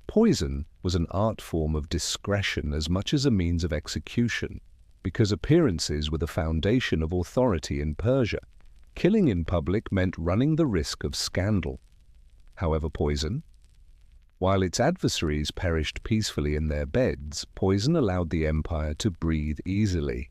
Poison was an art form of discretion as much as a means of execution, because appearances were the foundation of authority in Persia. Killing in public meant running the risk of scandal. However, poison, while its adversaries perished peacefully in their beds, poison allowed the empire to breathe easily.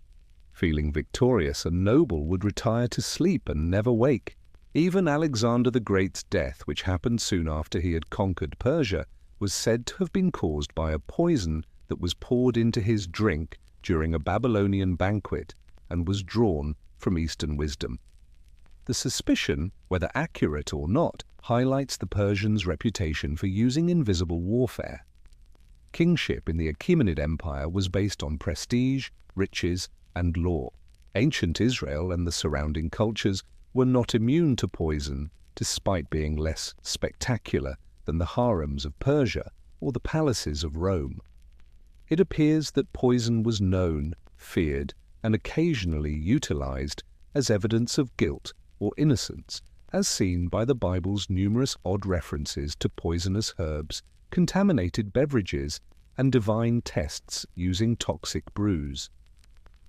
Feeling victorious, a noble would retire to sleep and never wake. Even Alexander the Great's death, which happened soon after he had conquered Persia, was said to have been caused by a poison that was poured into his drink during a Babylonian banquet and was drawn from Eastern wisdom. The suspicion, whether accurate or not, highlights the Persians' reputation for using invisible warfare. Kingship in the Achaemenid Empire was based on prestige, riches, and law. Ancient Israel and the surrounding cultures were not immune to poison, despite being less spectacular than the harems of Persia or the palaces of Rome. It appears that poison was known, feared, and occasionally utilized as evidence of guilt or innocence, as seen by the Bible's numerous odd references to poisonous herbs, contaminated beverages, and divine tests using toxic brews.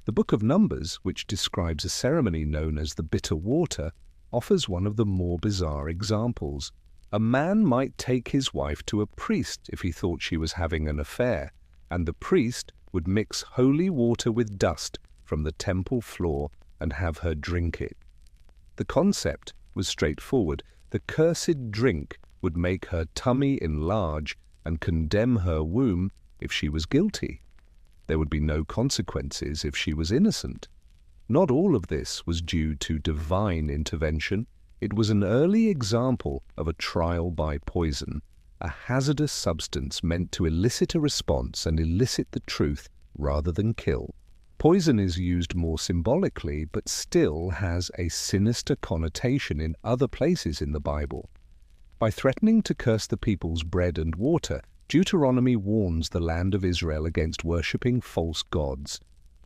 The Book of Numbers, which describes a ceremony known as the bitter water, offers one of the more bizarre examples. A man might take his wife to a priest if he thought she was having an affair, and the priest would mix holy water with dust from the temple floor and have her drink it. The concept was straightforward. The cursed drink would make her tummy enlarge and condemn her womb if she was guilty. There would be no consequences if she was innocent. Not all of this was due to divine intervention. It was an early example of a trial by poison, a hazardous substance meant to elicit a response and elicit the truth rather than kill. Poison is used more symbolically, but still has a sinister connotation in other places in the Bible. By threatening to curse the people's bread and water, Deuteronomy warns the land of Israel against worshipping false gods.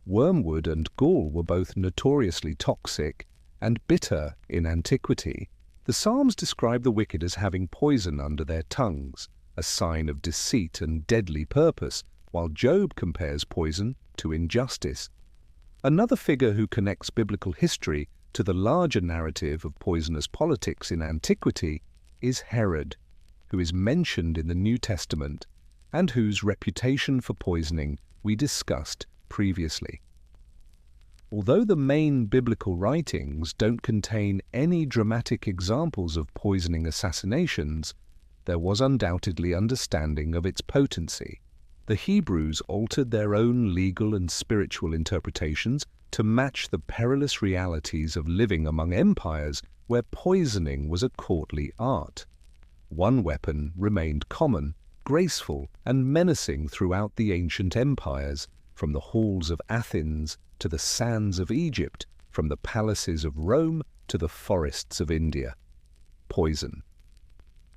Wormwood and gall were both notoriously toxic and bitter in antiquity. The Psalms describe the wicked as having poison under their tongues, a sign of deceit and deadly purpose, while Job compares poison to injustice. Another figure who connects biblical history to the larger narrative of poisonous politics in antiquity is Herod, who is mentioned in the New Testament and whose reputation for poisoning we discussed previously. Although the main biblical writings don't contain any dramatic examples of poisoning assassinations, there was undoubtedly understanding of its potency. The Hebrews altered their own legal and spiritual interpretations to match the perilous realities of living among empires where poisoning was a courtly art. One weapon remained common, graceful and menacing throughout the ancient empires, from the halls of Athens to the sands of Egypt, from the palaces of Rome to the forests of India. Poison.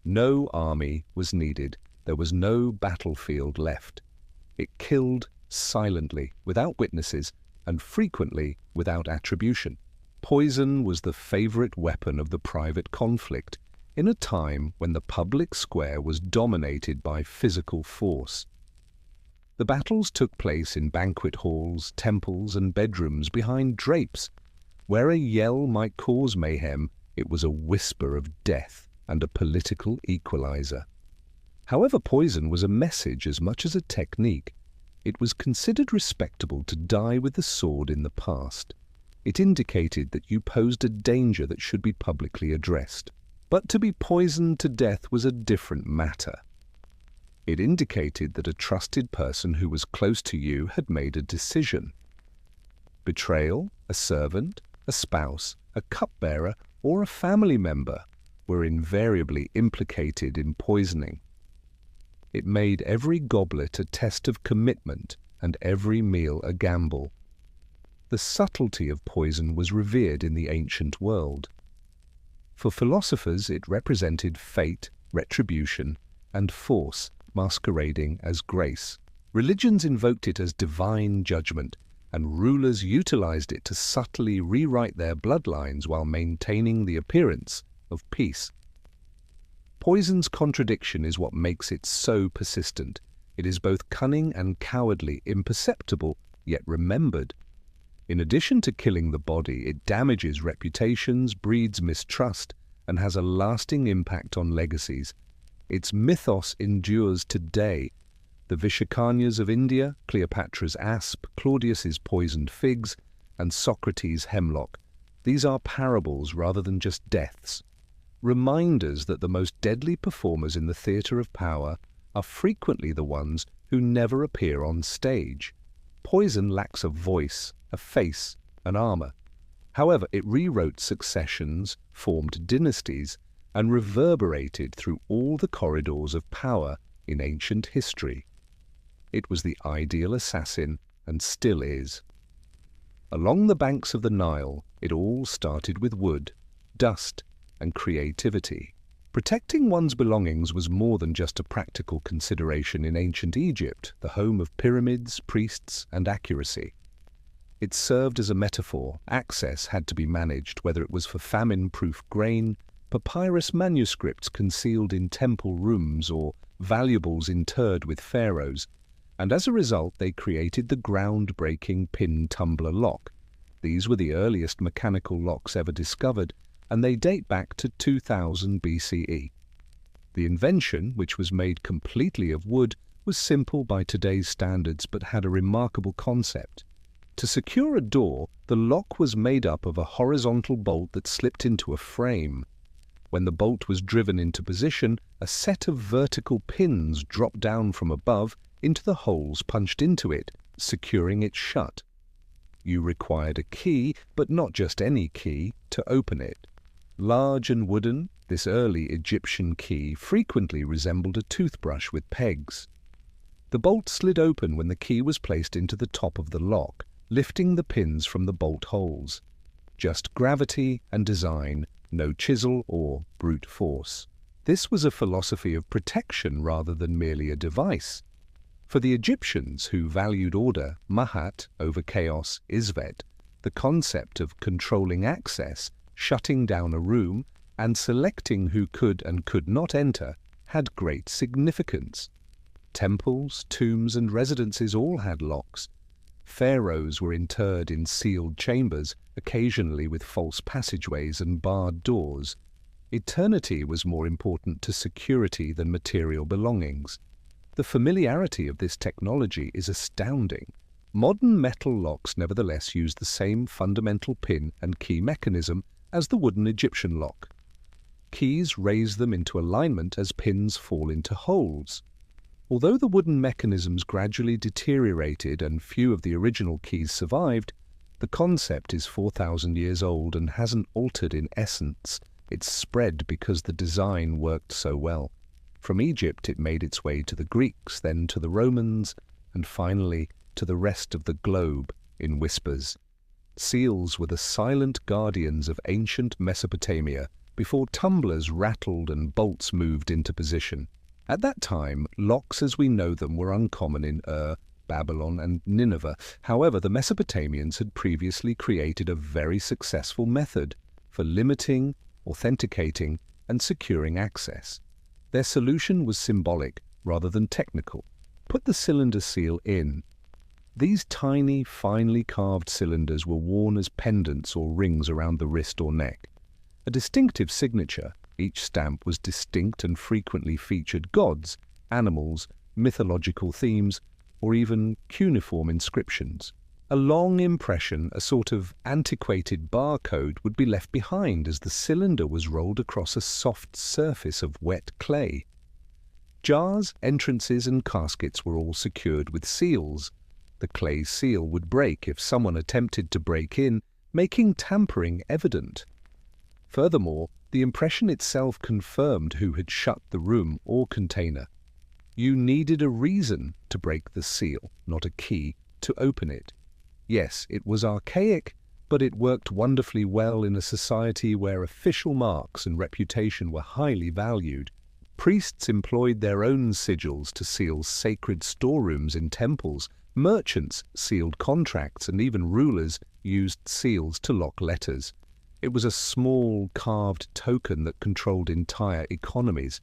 No army was needed. There was no battlefield left. It killed silently, without witnesses, and frequently without attribution. Poison was the favorite weapon of the private conflict, in a time when the public square was dominated by physical force. The battles took place in banquet halls, temples, and bedrooms behind drapes. Where a yell might cause mayhem, it was a whisper of death and a political equalizer. However, poison was a message as much as a technique. It was considered respectable to die with the sword in the past. It indicated that you posed a danger that should be publicly addressed. But to be poisoned to death was a different matter. It indicated that a trusted person who was close to you had made a decision. Betrayal, a servant, a spouse, a cupbearer, or a family member were invariably implicated in poisoning. It made every goblet a test of commitment and every meal a gamble. The subtlety of poison was revered in the ancient world. For philosophers, it represented fate, retribution, and force masquerading as grace. Religions invoked it as divine judgment, and rulers utilized it to subtly rewrite their bloodlines while maintaining the appearance of peace. Poison's contradiction is what makes it so persistent. It is both cunning and cowardly, imperceptible, yet remembered. In addition to killing the body, it damages reputations, breeds mistrust, and has a lasting impact on legacies. Its mythos endures today. The Vishakanyas of India, Cleopatra's asp, Claudius's poisoned figs, and Socrates' hemlock. These are parables rather than just deaths. Reminders that the most deadly performers in the theatre of power are frequently the ones who never appear on stage. Poison lacks a voice, a face, an armor. However, it rewrote successions, formed dynasties, and reverberated through all the corridors of power in ancient history. It was the ideal assassin and still is. Along the banks of the Nile, it all started with wood, dust, and creativity. Protecting one's belongings was more than just a practical consideration in ancient Egypt, the home of pyramids, priests, and accuracy. It served as a metaphor. Access had to be managed, whether it was for famine-proof grain, papyrus manuscripts concealed in temple rooms, or valuables interred with pharaohs, and as a result they created the groundbreaking pin-tumbler lock. These were the earliest mechanical locks ever discovered, and they date back to 2000 BCE. The invention, which was made completely of wood, was simple by today's standards but had a remarkable concept. To secure a door, the lock was made up of a horizontal bolt that slipped into a frame. When the bolt was driven into position, a set of vertical pins dropped down from above into the holes punched into it, securing it shut. You required a key, but not just any key, to open it. Large and wooden, this early Egyptian key frequently resembled a toothbrush with pegs. The bolt slid open when the key was placed into the top of the lock, lifting the pins from the bolt holes. Just gravity and design, no chisel or brute force. This was a philosophy of protection rather than merely a device. For the Egyptians, who valued order, Mahat over chaos, Isvet, the concept of controlling access, shutting down a room, and selecting who could and could not enter had great significance. Temples, tombs, and residences all had locks. Pharaohs were interred in sealed chambers, occasionally with false passageways and barred doors. Eternity was more important to security than material belongings. The familiarity of this technology is astounding. Modern metal locks nevertheless use the same fundamental pin and key mechanism as the wooden Egyptian lock. Keys raise them into alignment as pins fall into holes. Although the wooden mechanisms gradually deteriorated and few of the original keys survived, the concept is 4,000 years old and hasn't altered in essence. It's spread because the design worked so well. From Egypt it made its way to the Greeks, then to the Romans, and finally to the rest of the globe in whispers. Seals were the silent guardians of ancient Mesopotamia before tumblers rattled and bolts moved into position. At that time, locks as we know them were uncommon in Babylon and Nineveh. However, the Mesopotamians had previously created a very successful method for limiting, authenticating, and securing access. Their solution was symbolic rather than technical. Put the cylinder seal in. These tiny, finely carved cylinders were worn as pendants or rings around the wrist or neck. A distinctive signature, each stamp was distinct and frequently featured gods, animals, mythological themes, or even cuneiform inscriptions. A long impression, a sort of antiquated barcode, would be left behind as the cylinder was rolled across a soft surface of wet clay. Jars, entrances, and caskets were all secured with seals. The clay seal would break if someone attempted to break in, making tampering evident. Furthermore, the impression itself confirmed who had shut the room or container. You needed a reason to break the seal, not a key, to open it. Yes, it was archaic, but it worked wonderfully well in a society where official marks and reputation were highly valued. Priests employed their own sigils to seal sacred storerooms in temples. Merchants sealed contracts, and even rulers used seals to lock letters. It was a small, carved token that controlled entire economies.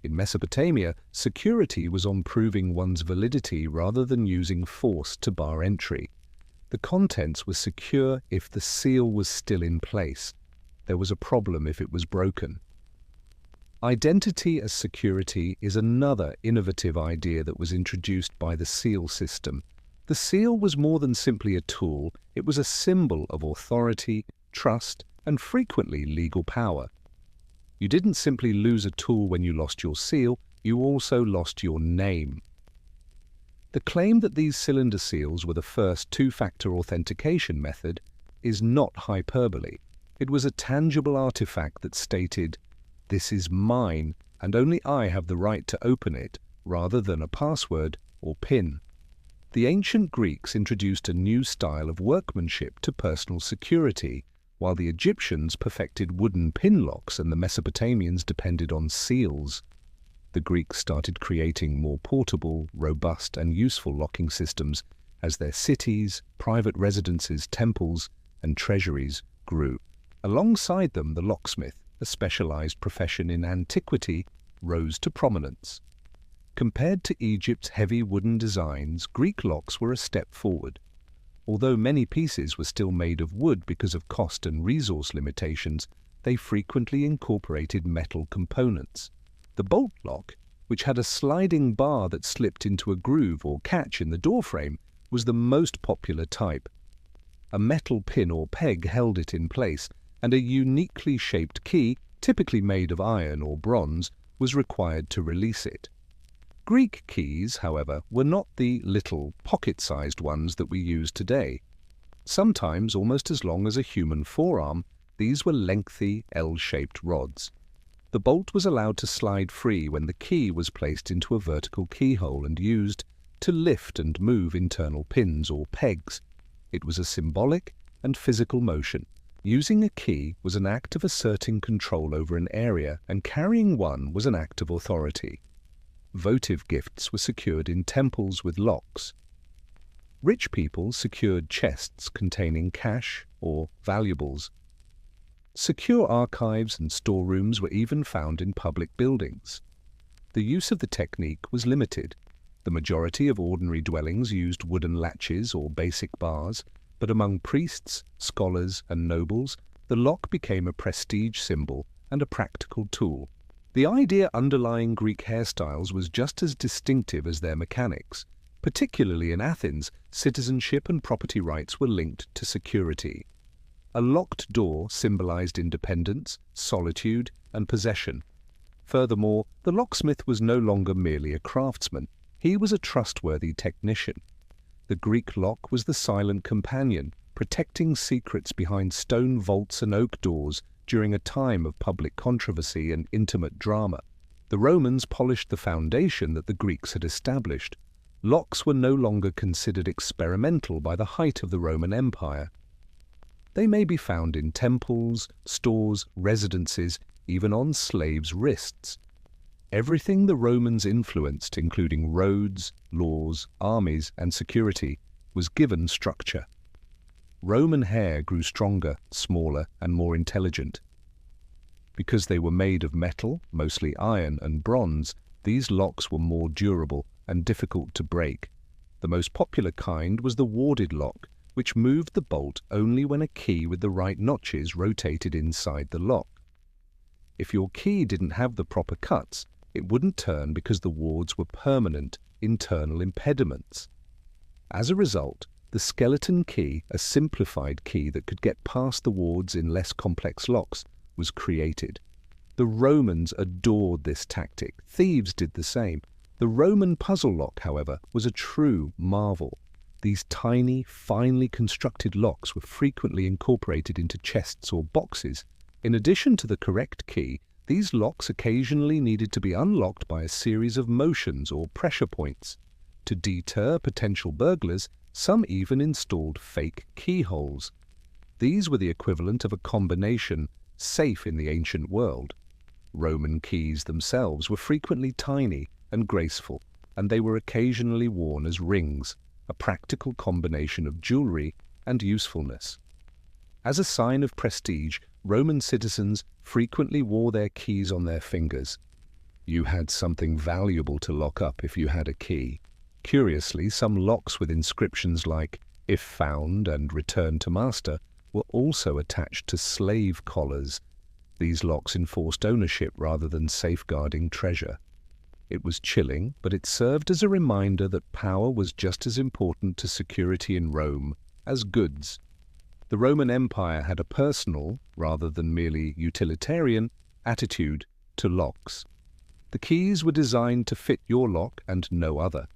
In Mesopotamia, security was on proving one's validity rather than using force to bar entry. The contents were secure if the seal was still in place. There was a problem if it was broken. Identity as security is another innovative idea that was introduced by the seal system. The seal was more than simply a tool. It was a symbol of authority, trust, and frequently legal power. You didn't simply lose a tool when you lost your seal, you also lost your name. The claim that these cylinder seals were the first two-factor authentication method is not hyperbole. It was a tangible artifact that stated, "This is mine, and only I have the right to open it," rather than a password or PIN. The ancient Greeks introduced a new style of workmanship to personal security, while the Egyptians perfected wooden pin locks and the Mesopotamians depended on seals. The Greeks started creating more portable, robust, and useful locking systems as their cities, private residences, temples, and treasuries grew. Alongside them, the locksmith, a specialized profession in antiquity, rose to prominence. Compared to Egypt's heavy wooden designs, Greek locks were a step forward. Although many pieces were still made of wood because of cost and resource limitations, they frequently incorporated metal components. The bolt lock, which had a sliding bar that slipped into a groove or catch in the doorframe, was the most popular type. A metal pin or peg held it in place, and a uniquely shaped key, typically made of iron or bronze, was required to release it. Greek keys, however, were not the little, pocket-sized ones that we use today. Sometimes almost as long as a human forearm, these were lengthy, L-shaped rods. The bolt was allowed to slide free when the key was placed into a vertical keyhole and used to lift and move internal pins or pegs. It was a symbolic and physical motion. Using a key was an act of asserting control over an area, and carrying one was an act of authority. Votive gifts were secured in temples with locks. Rich people secured chests containing cash or valuables. Secure archives and storerooms were even found in public buildings. The use of the technique was limited. The majority of ordinary dwellings used wooden latches or basic bars, but among priests, scholars, and nobles, the lock became a prestige symbol and a practical tool. The idea underlying Greek hairstyles was just as distinctive as their mechanics. Particularly in Athens, citizenship and property rights were linked to security. A locked door symbolized independence, solitude, and possession. Furthermore, the locksmith was no longer merely a craftsman. He was a trustworthy technician. The Greek lock was the silent companion, protecting secrets behind stone vaults and oak doors during a time of public controversy and intimate drama. The Romans polished the foundation that the Greeks had established. Locks were no longer considered experimental by the height of the Roman Empire. They may be found in temples, stores, residences, even on slaves' wrists. Everything the Romans influenced, including roads, laws, armies, and security, was given structure. Roman hair grew stronger, smaller, and more intelligent. Because they were made of metal, mostly iron and bronze, these locks were more durable and difficult to break. The most popular kind was the warded lock, which moved the bolt only when a key with the right notches rotated inside the lock. If your key didn't have the proper cuts, it wouldn't turn because the wards were permanent internal impediments. As a result, the skeleton key, a simplified key that could get past the wards in less complex locks, was created. The Romans adored this tactic. Thieves did the same. The Roman puzzle lock, however, was a true marvel. These tiny, finely constructed locks were frequently incorporated into chests or boxes. In addition to the correct key, these locks occasionally needed to be unlocked by a series of motions or pressure points. To deter potential burglars, some even installed fake keyholes. These were the equivalent of a combination safe in the ancient world. Roman keys themselves were frequently tiny and graceful, and they were occasionally worn as rings, a practical combination of jewelry and usefulness. As a sign of prestige, Roman citizens frequently wore their keys on their fingers. You had something valuable to lock up if you had a key. Curiously, some locks with inscriptions like, "If found and returned to master," were also attached to slave collars. These locks enforced ownership rather than safeguarding treasure. It was chilling, but it served as a reminder that power was just as important to security in Rome as goods. The Roman Empire had a personal, rather than merely utilitarian, attitude to locks. The keys were designed to fit your lock and no other.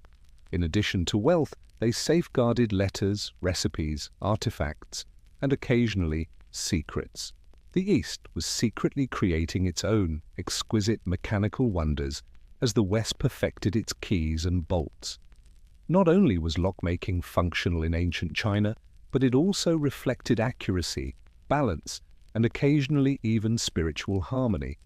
In addition to wealth, they safeguarded letters, recipes, artifacts, and occasionally secrets. The East was secretly creating its own exquisite mechanical wonders as the West perfected its keys and bolts. Not only was lockmaking functional in ancient China, but it also reflected accuracy, balance, and occasionally even spiritual harmony.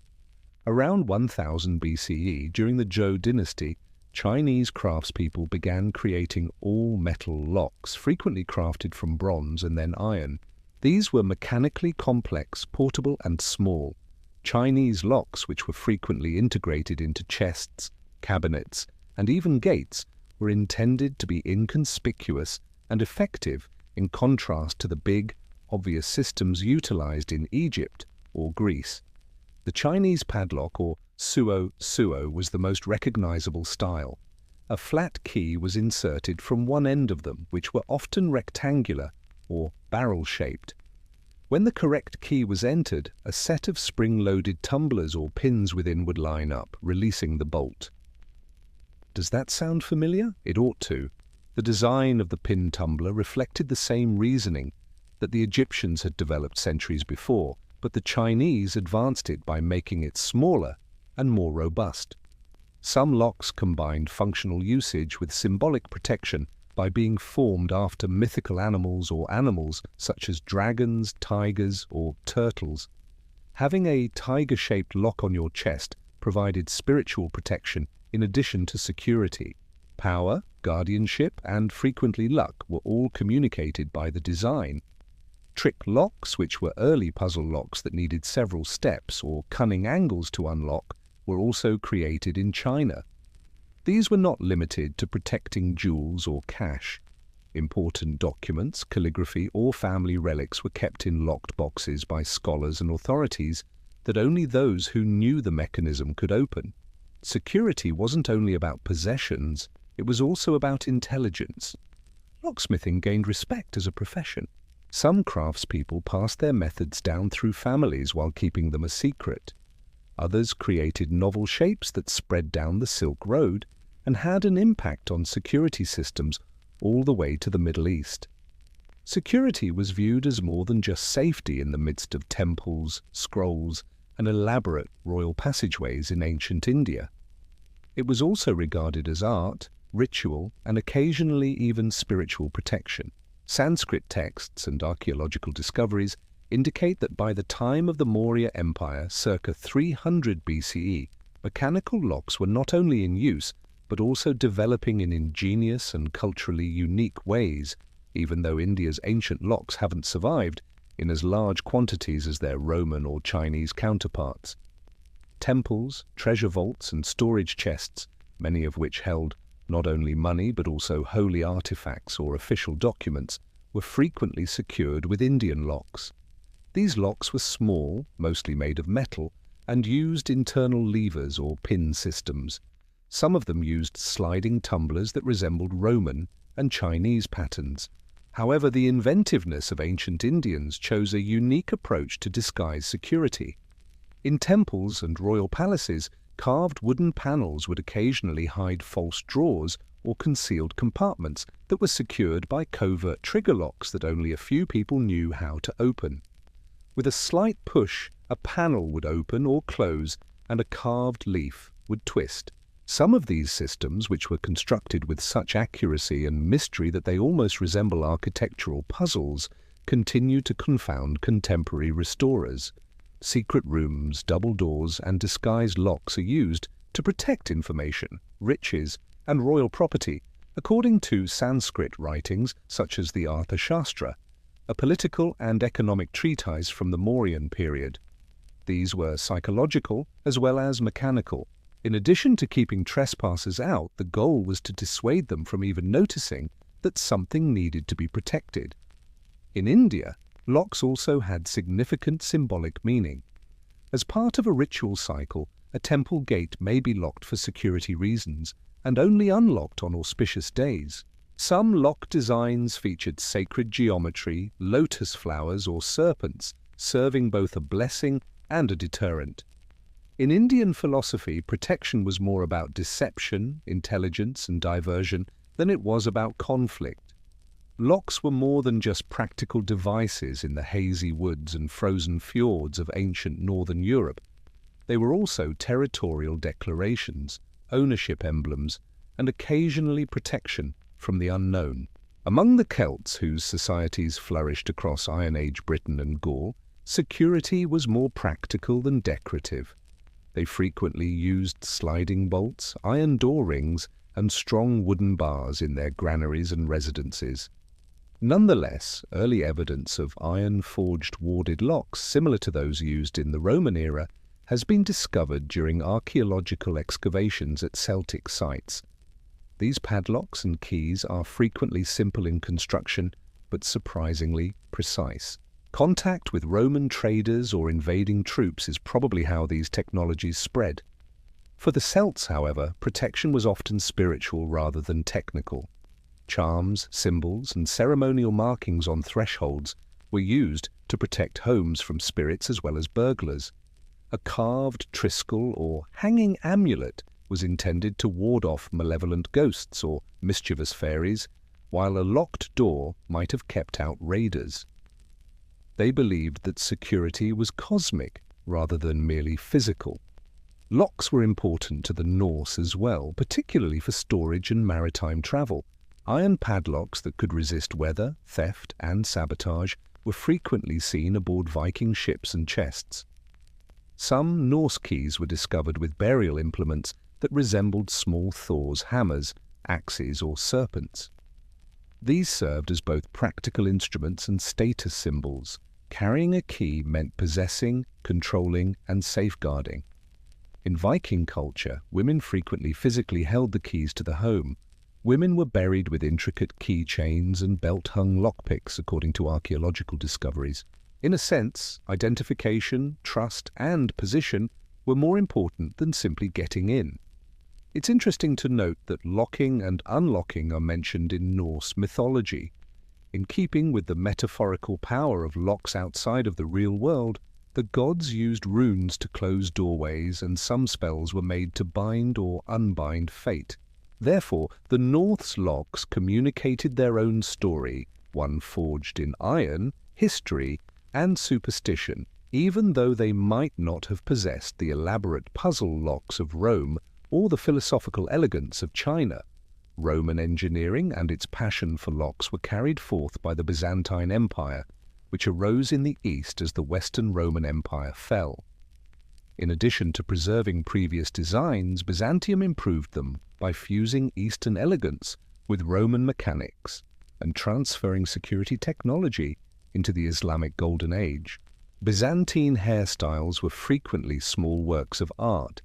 Around 1000 BCE, during the Zhou dynasty, Chinese craftspeople began creating all-metal locks, frequently crafted from bronze and then iron. These were mechanically complex, portable, and small. Chinese locks, which were frequently integrated into chests, cabinets, and even gates, were intended to be inconspicuous and effective in contrast to the big, obvious systems utilized in Egypt or Greece. The Chinese padlock, or suo, was the most recognizable style. A flat key was inserted from one end of them, which were often rectangular or barrel-shaped. When the correct key was entered, a set of spring-loaded tumblers or pins within would line up, releasing the bolt. Does that sound familiar? It ought to. The design of the pin tumbler reflected the same reasoning that the Egyptians had developed centuries before, but the Chinese advanced it by making it smaller and more robust. Some locks combined functional usage with symbolic protection by being formed after mythical animals or animals such as dragons, tigers, or turtles. Having a tiger-shaped lock on your chest provided spiritual protection in addition to security. Power, guardianship, and frequently luck were all communicated by the design. Trick locks, which were early puzzle locks that needed several steps or cunning angles to unlock, were also created in China. These were not limited to protecting jewels or cash. Important documents, calligraphy, or family relics were kept in locked boxes by scholars and authorities, that only those who knew the mechanism could open. Security wasn't only about possessions, it was also about intelligence. Locksmithing gained respect as a profession. Some craftspeople passed their methods down through families while keeping them a secret. Others created novel shapes that spread down the Silk Road and had an impact on security systems all the way to the Middle East. Security was viewed as more than just safety in the midst of temples, scrolls, and elaborate royal passageways in ancient India. It was also regarded as art, ritual, and occasionally even spiritual protection. Sanskrit texts and archaeological discoveries indicate that by the time of the Maurya Empire, circa 300 BCE, mechanical locks were not only in use, but also developing in ingenious and culturally unique ways, even though India's ancient locks haven't survived in as large quantities as their Roman or Chinese counterparts. Temples, treasure vaults, and storage chests, many of which held not only money but also holy artifacts or official documents, were frequently secured with Indian locks. These locks were small, mostly made of metal, and used internal levers or pin systems. Some of them used sliding tumblers that resembled Roman and Chinese patterns. However, the inventiveness of ancient Indians chose a unique approach to disguise security. In temples and royal palaces, carved wooden panels would occasionally hide false drawers or concealed compartments that were secured by covert trigger locks that only a few people knew how to open. With a slight push, a panel would open or close, and a carved leaf would twist. Some of these systems, which were constructed with such accuracy and mystery that they almost resemble architectural puzzles, continue to confound contemporary restorers. Secret rooms, double doors, and disguised locks are used to protect information, riches, and royal property, according to Sanskrit writings such as the Arthashastra, a political and economic treatise from the Mauryan period. These were psychological as well as mechanical. In addition to keeping trespassers out, the goal was to dissuade them from even noticing that something needed to be protected. In India, locks also had significant symbolic meaning. As part of a ritual cycle, a temple gate may be locked for security reasons and only unlocked on auspicious days. Some lock designs featured sacred geometry, lotus flowers, or serpents, serving both a blessing and a deterrent. In Indian philosophy, protection was more about deception, intelligence, and diversion than it was about conflict. Locks were more than just practical devices in the hazy woods and frozen fjords of ancient northern Europe. They were also territorial declarations, ownership emblems, and occasionally protection from the unknown. Among the Celts, whose societies flourished across Iron Age Britain and Gaul, security was more practical than decorative. They frequently used sliding bolts, iron door rings, and strong wooden bars in their granaries and residences. Nonetheless, early evidence of iron-forged warded locks similar to those used in the Roman era has been discovered during archaeological excavations at Celtic sites. These padlocks and keys are frequently simple in construction, but surprisingly precise. Contact with Roman traders or invading troops is probably how these technologies spread. For the Celts, however, protection was often spiritual rather than technical. Charms, symbols, and ceremonial markings on thresholds were used to protect homes from spirits as well as burglars. A carved triskel or hanging amulet was intended to ward off malevolent ghosts or mischievous fairies, while a locked door might have kept out raiders. They believed that security was cosmic rather than merely physical. Locks were important to the Norse as well, particularly for storage and maritime travel. Iron padlocks that could resist weather, theft, and sabotage were frequently seen aboard Viking ships and chests. Some Norse keys were discovered with burial implements that resembled small Thor's hammers, axes, or serpents. These served as both practical instruments and status symbols. Carrying a key meant possessing, controlling, and safeguarding. In Viking culture, women frequently physically held the keys to the home. Women were buried with intricate key chains and belt-hung lockpicks, according to archaeological discoveries. In a sense, identification, trust, and position were more important than simply getting in. It's interesting to note that locking and unlocking are mentioned in Norse mythology. In keeping with the metaphorical power of locks outside of the real world, the gods used runes to close doorways, and some spells were made to bind or unbind fate. Therefore, the Norse locks communicated their own story, one forged in iron, history, and superstition, even though they might not have possessed the elaborate puzzle locks of Rome or the philosophical elegance of China. Roman engineering and its passion for locks were carried forth by the Byzantine Empire, which arose in the East as the Western Roman Empire fell. In addition to preserving previous designs, Byzantium improved them by fusing Eastern elegance with Roman mechanics and transferring security technology into the Islamic Golden Age. Byzantine hairstyles were frequently small works of art.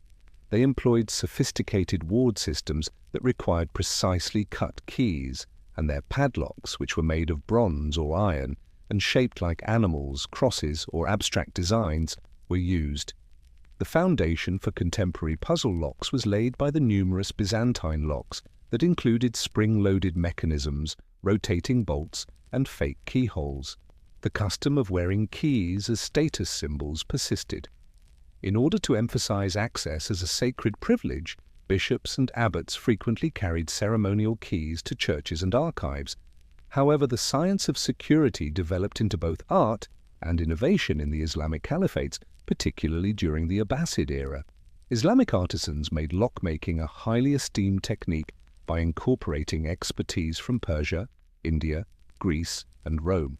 They employed sophisticated ward systems that required precisely cut keys, and their padlocks, which were made of bronze or iron and shaped like animals, crosses, or abstract designs, were used. The foundation for contemporary puzzle locks was laid by the numerous Byzantine locks that included spring-loaded mechanisms, rotating bolts, and fake keyholes. The custom of wearing keys as status symbols persisted. In order to emphasize access as a sacred privilege, bishops and abbots frequently carried ceremonial keys to churches and archives. However, the science of security developed into both art and innovation in the Islamic caliphates, particularly during the Abbasid era. Islamic artisans made lockmaking a highly esteemed technique by incorporating expertise from Persia, India, Greece, and Rome.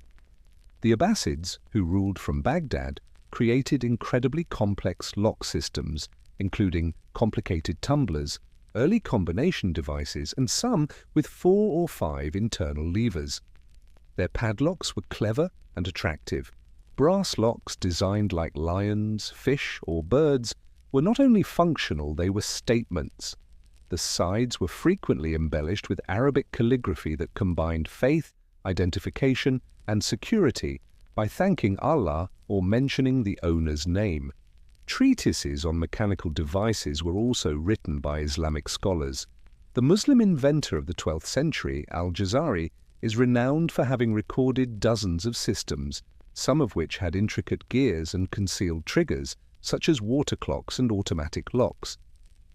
The Abbasids, who ruled from Baghdad, created incredibly complex lock systems, including complicated tumblers, early combination devices, and some with 4 or 5 internal levers. Their padlocks were clever and attractive. Brass locks designed like lions, fish, or birds were not only functional, they were statements. The sides were frequently embellished with Arabic calligraphy that combined faith, identification, and security by thanking Allah or mentioning the owner's name. Treatises on mechanical devices were also written by Islamic scholars. The Muslim inventor of the 12th century, al-Jazari, is renowned for having recorded dozens of systems, some of which had intricate gears and concealed triggers, such as water clocks and automatic locks.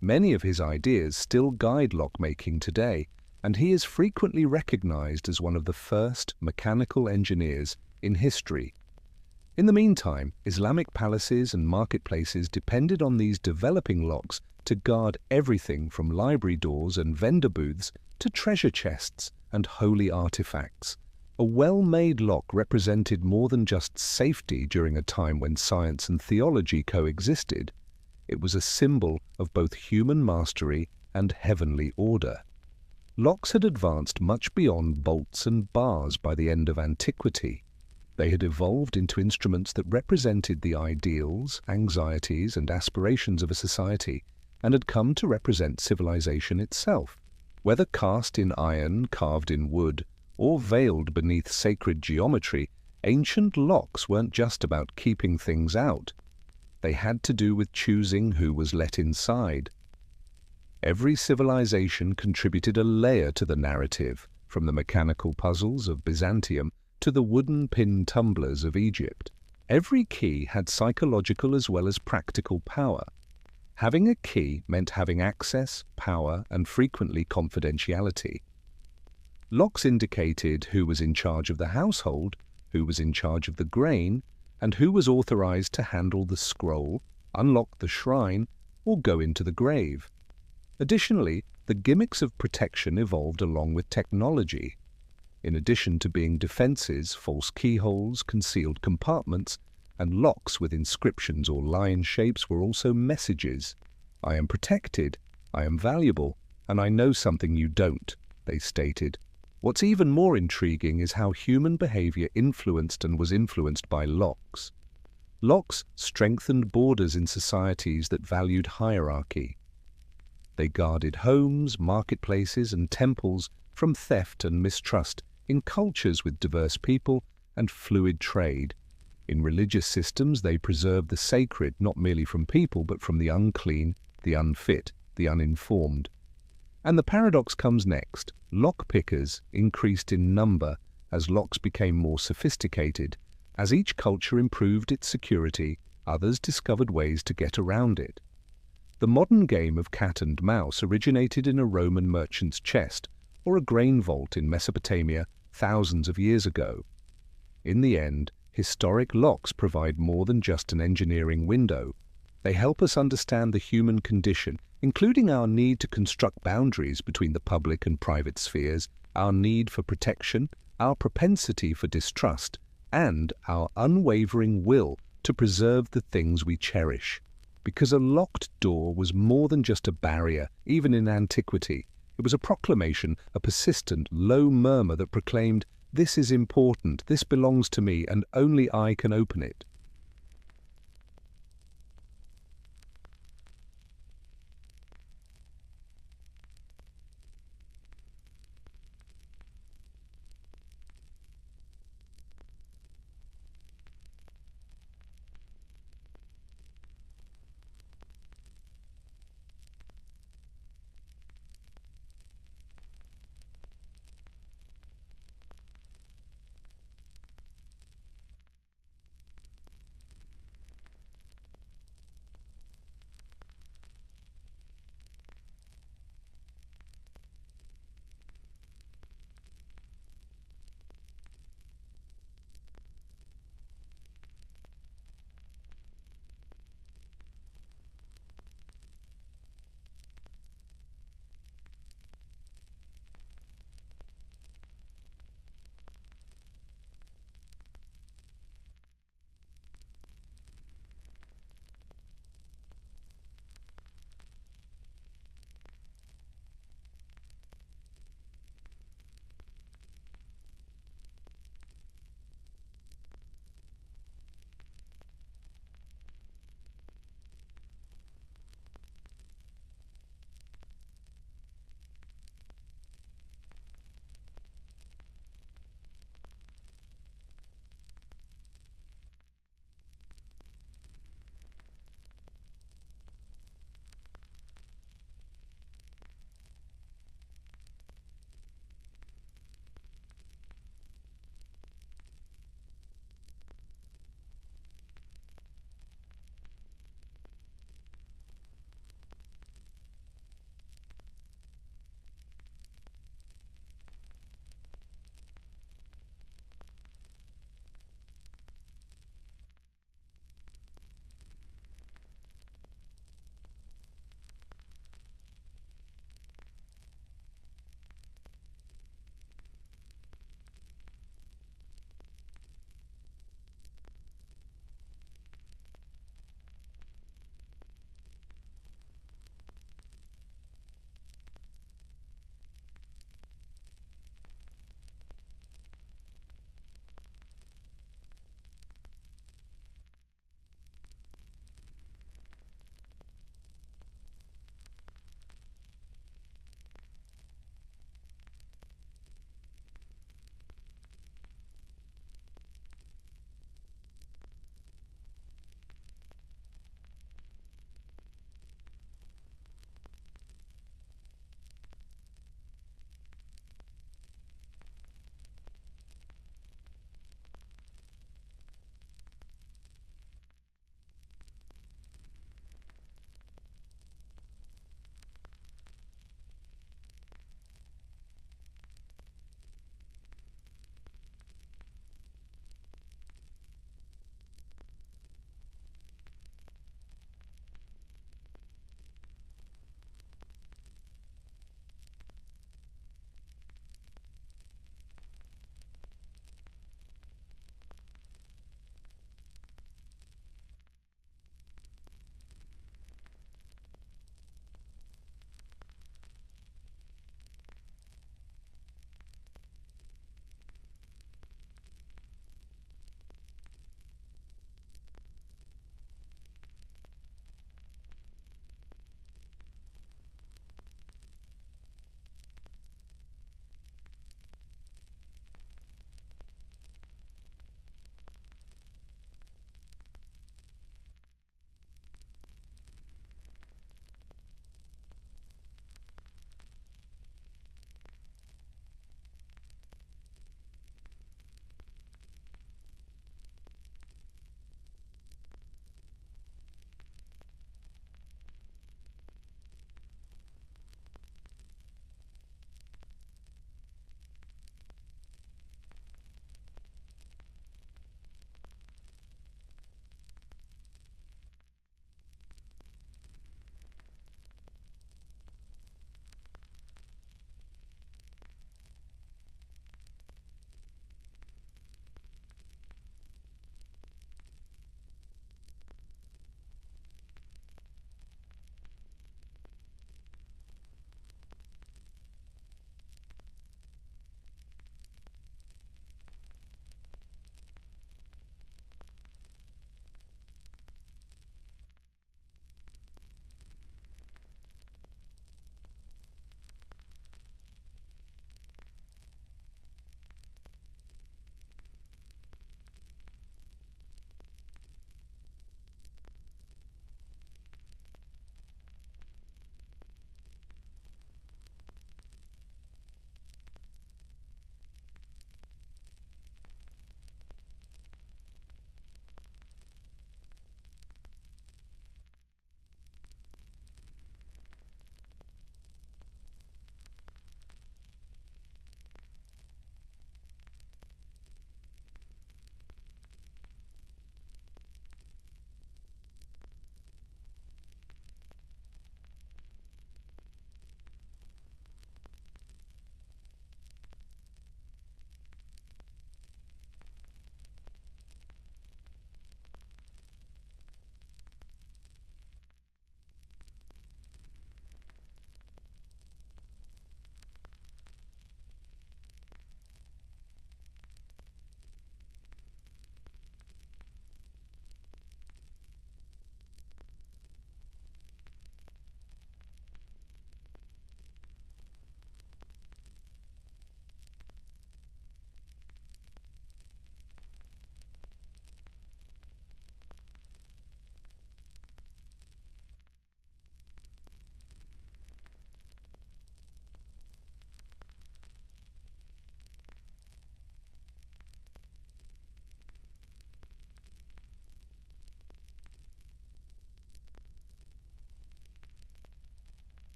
Many of his ideas still guide lockmaking today, and he is frequently recognized as one of the first mechanical engineers in history. In the meantime, Islamic palaces and marketplaces depended on these developing locks to guard everything from library doors and vendor booths to treasure chests and holy artifacts. A well-made lock represented more than just safety during a time when science and theology coexisted. It was a symbol of both human mastery and heavenly order. Locks had advanced much beyond bolts and bars by the end of antiquity. They had evolved into instruments that represented the ideals, anxieties, and aspirations of a society, and had come to represent civilization itself. Whether cast in iron, carved in wood, or veiled beneath sacred geometry, ancient locks weren't just about keeping things out. They had to do with choosing who was let inside. Every civilization contributed a layer to the narrative, from the mechanical puzzles of Byzantium to the wooden pin tumblers of Egypt. Every key had psychological as well as practical power. Having a key meant having access, power, and frequently confidentiality. Locks indicated who was in charge of the household, who was in charge of the grain, and who was authorized to handle the scroll, unlock the shrine, or go into the grave. Additionally, the gimmicks of protection evolved along with technology. In addition to being defenses, false keyholes, concealed compartments, and locks with inscriptions or lion shapes were also messages. "I am protected, I am valuable, and I know something you don't," they stated. What's even more intriguing is how human behavior influenced and was influenced by locks. Locks strengthened borders in societies that valued hierarchy. They guarded homes, marketplaces, and temples from theft and mistrust in cultures with diverse people and fluid trade. In religious systems, they preserve the sacred not merely from people, but from the unclean, the unfit, the uninformed. And the paradox comes next. Lock-pickers increased in number as locks became more sophisticated. As each culture improved its security, others discovered ways to get around it. The modern game of cat and mouse originated in a Roman merchant's chest or a grain vault in Mesopotamia thousands of years ago. In the end, historic locks provide more than just an engineering window. They help us understand the human condition, including our need to construct boundaries between the public and private spheres, our need for protection, our propensity for distrust, and our unwavering will to preserve the things we cherish. Because a locked door was more than just a barrier, even in antiquity. It was a proclamation, a persistent, low murmur that proclaimed, "This is important, this belongs to me, and only I can open it."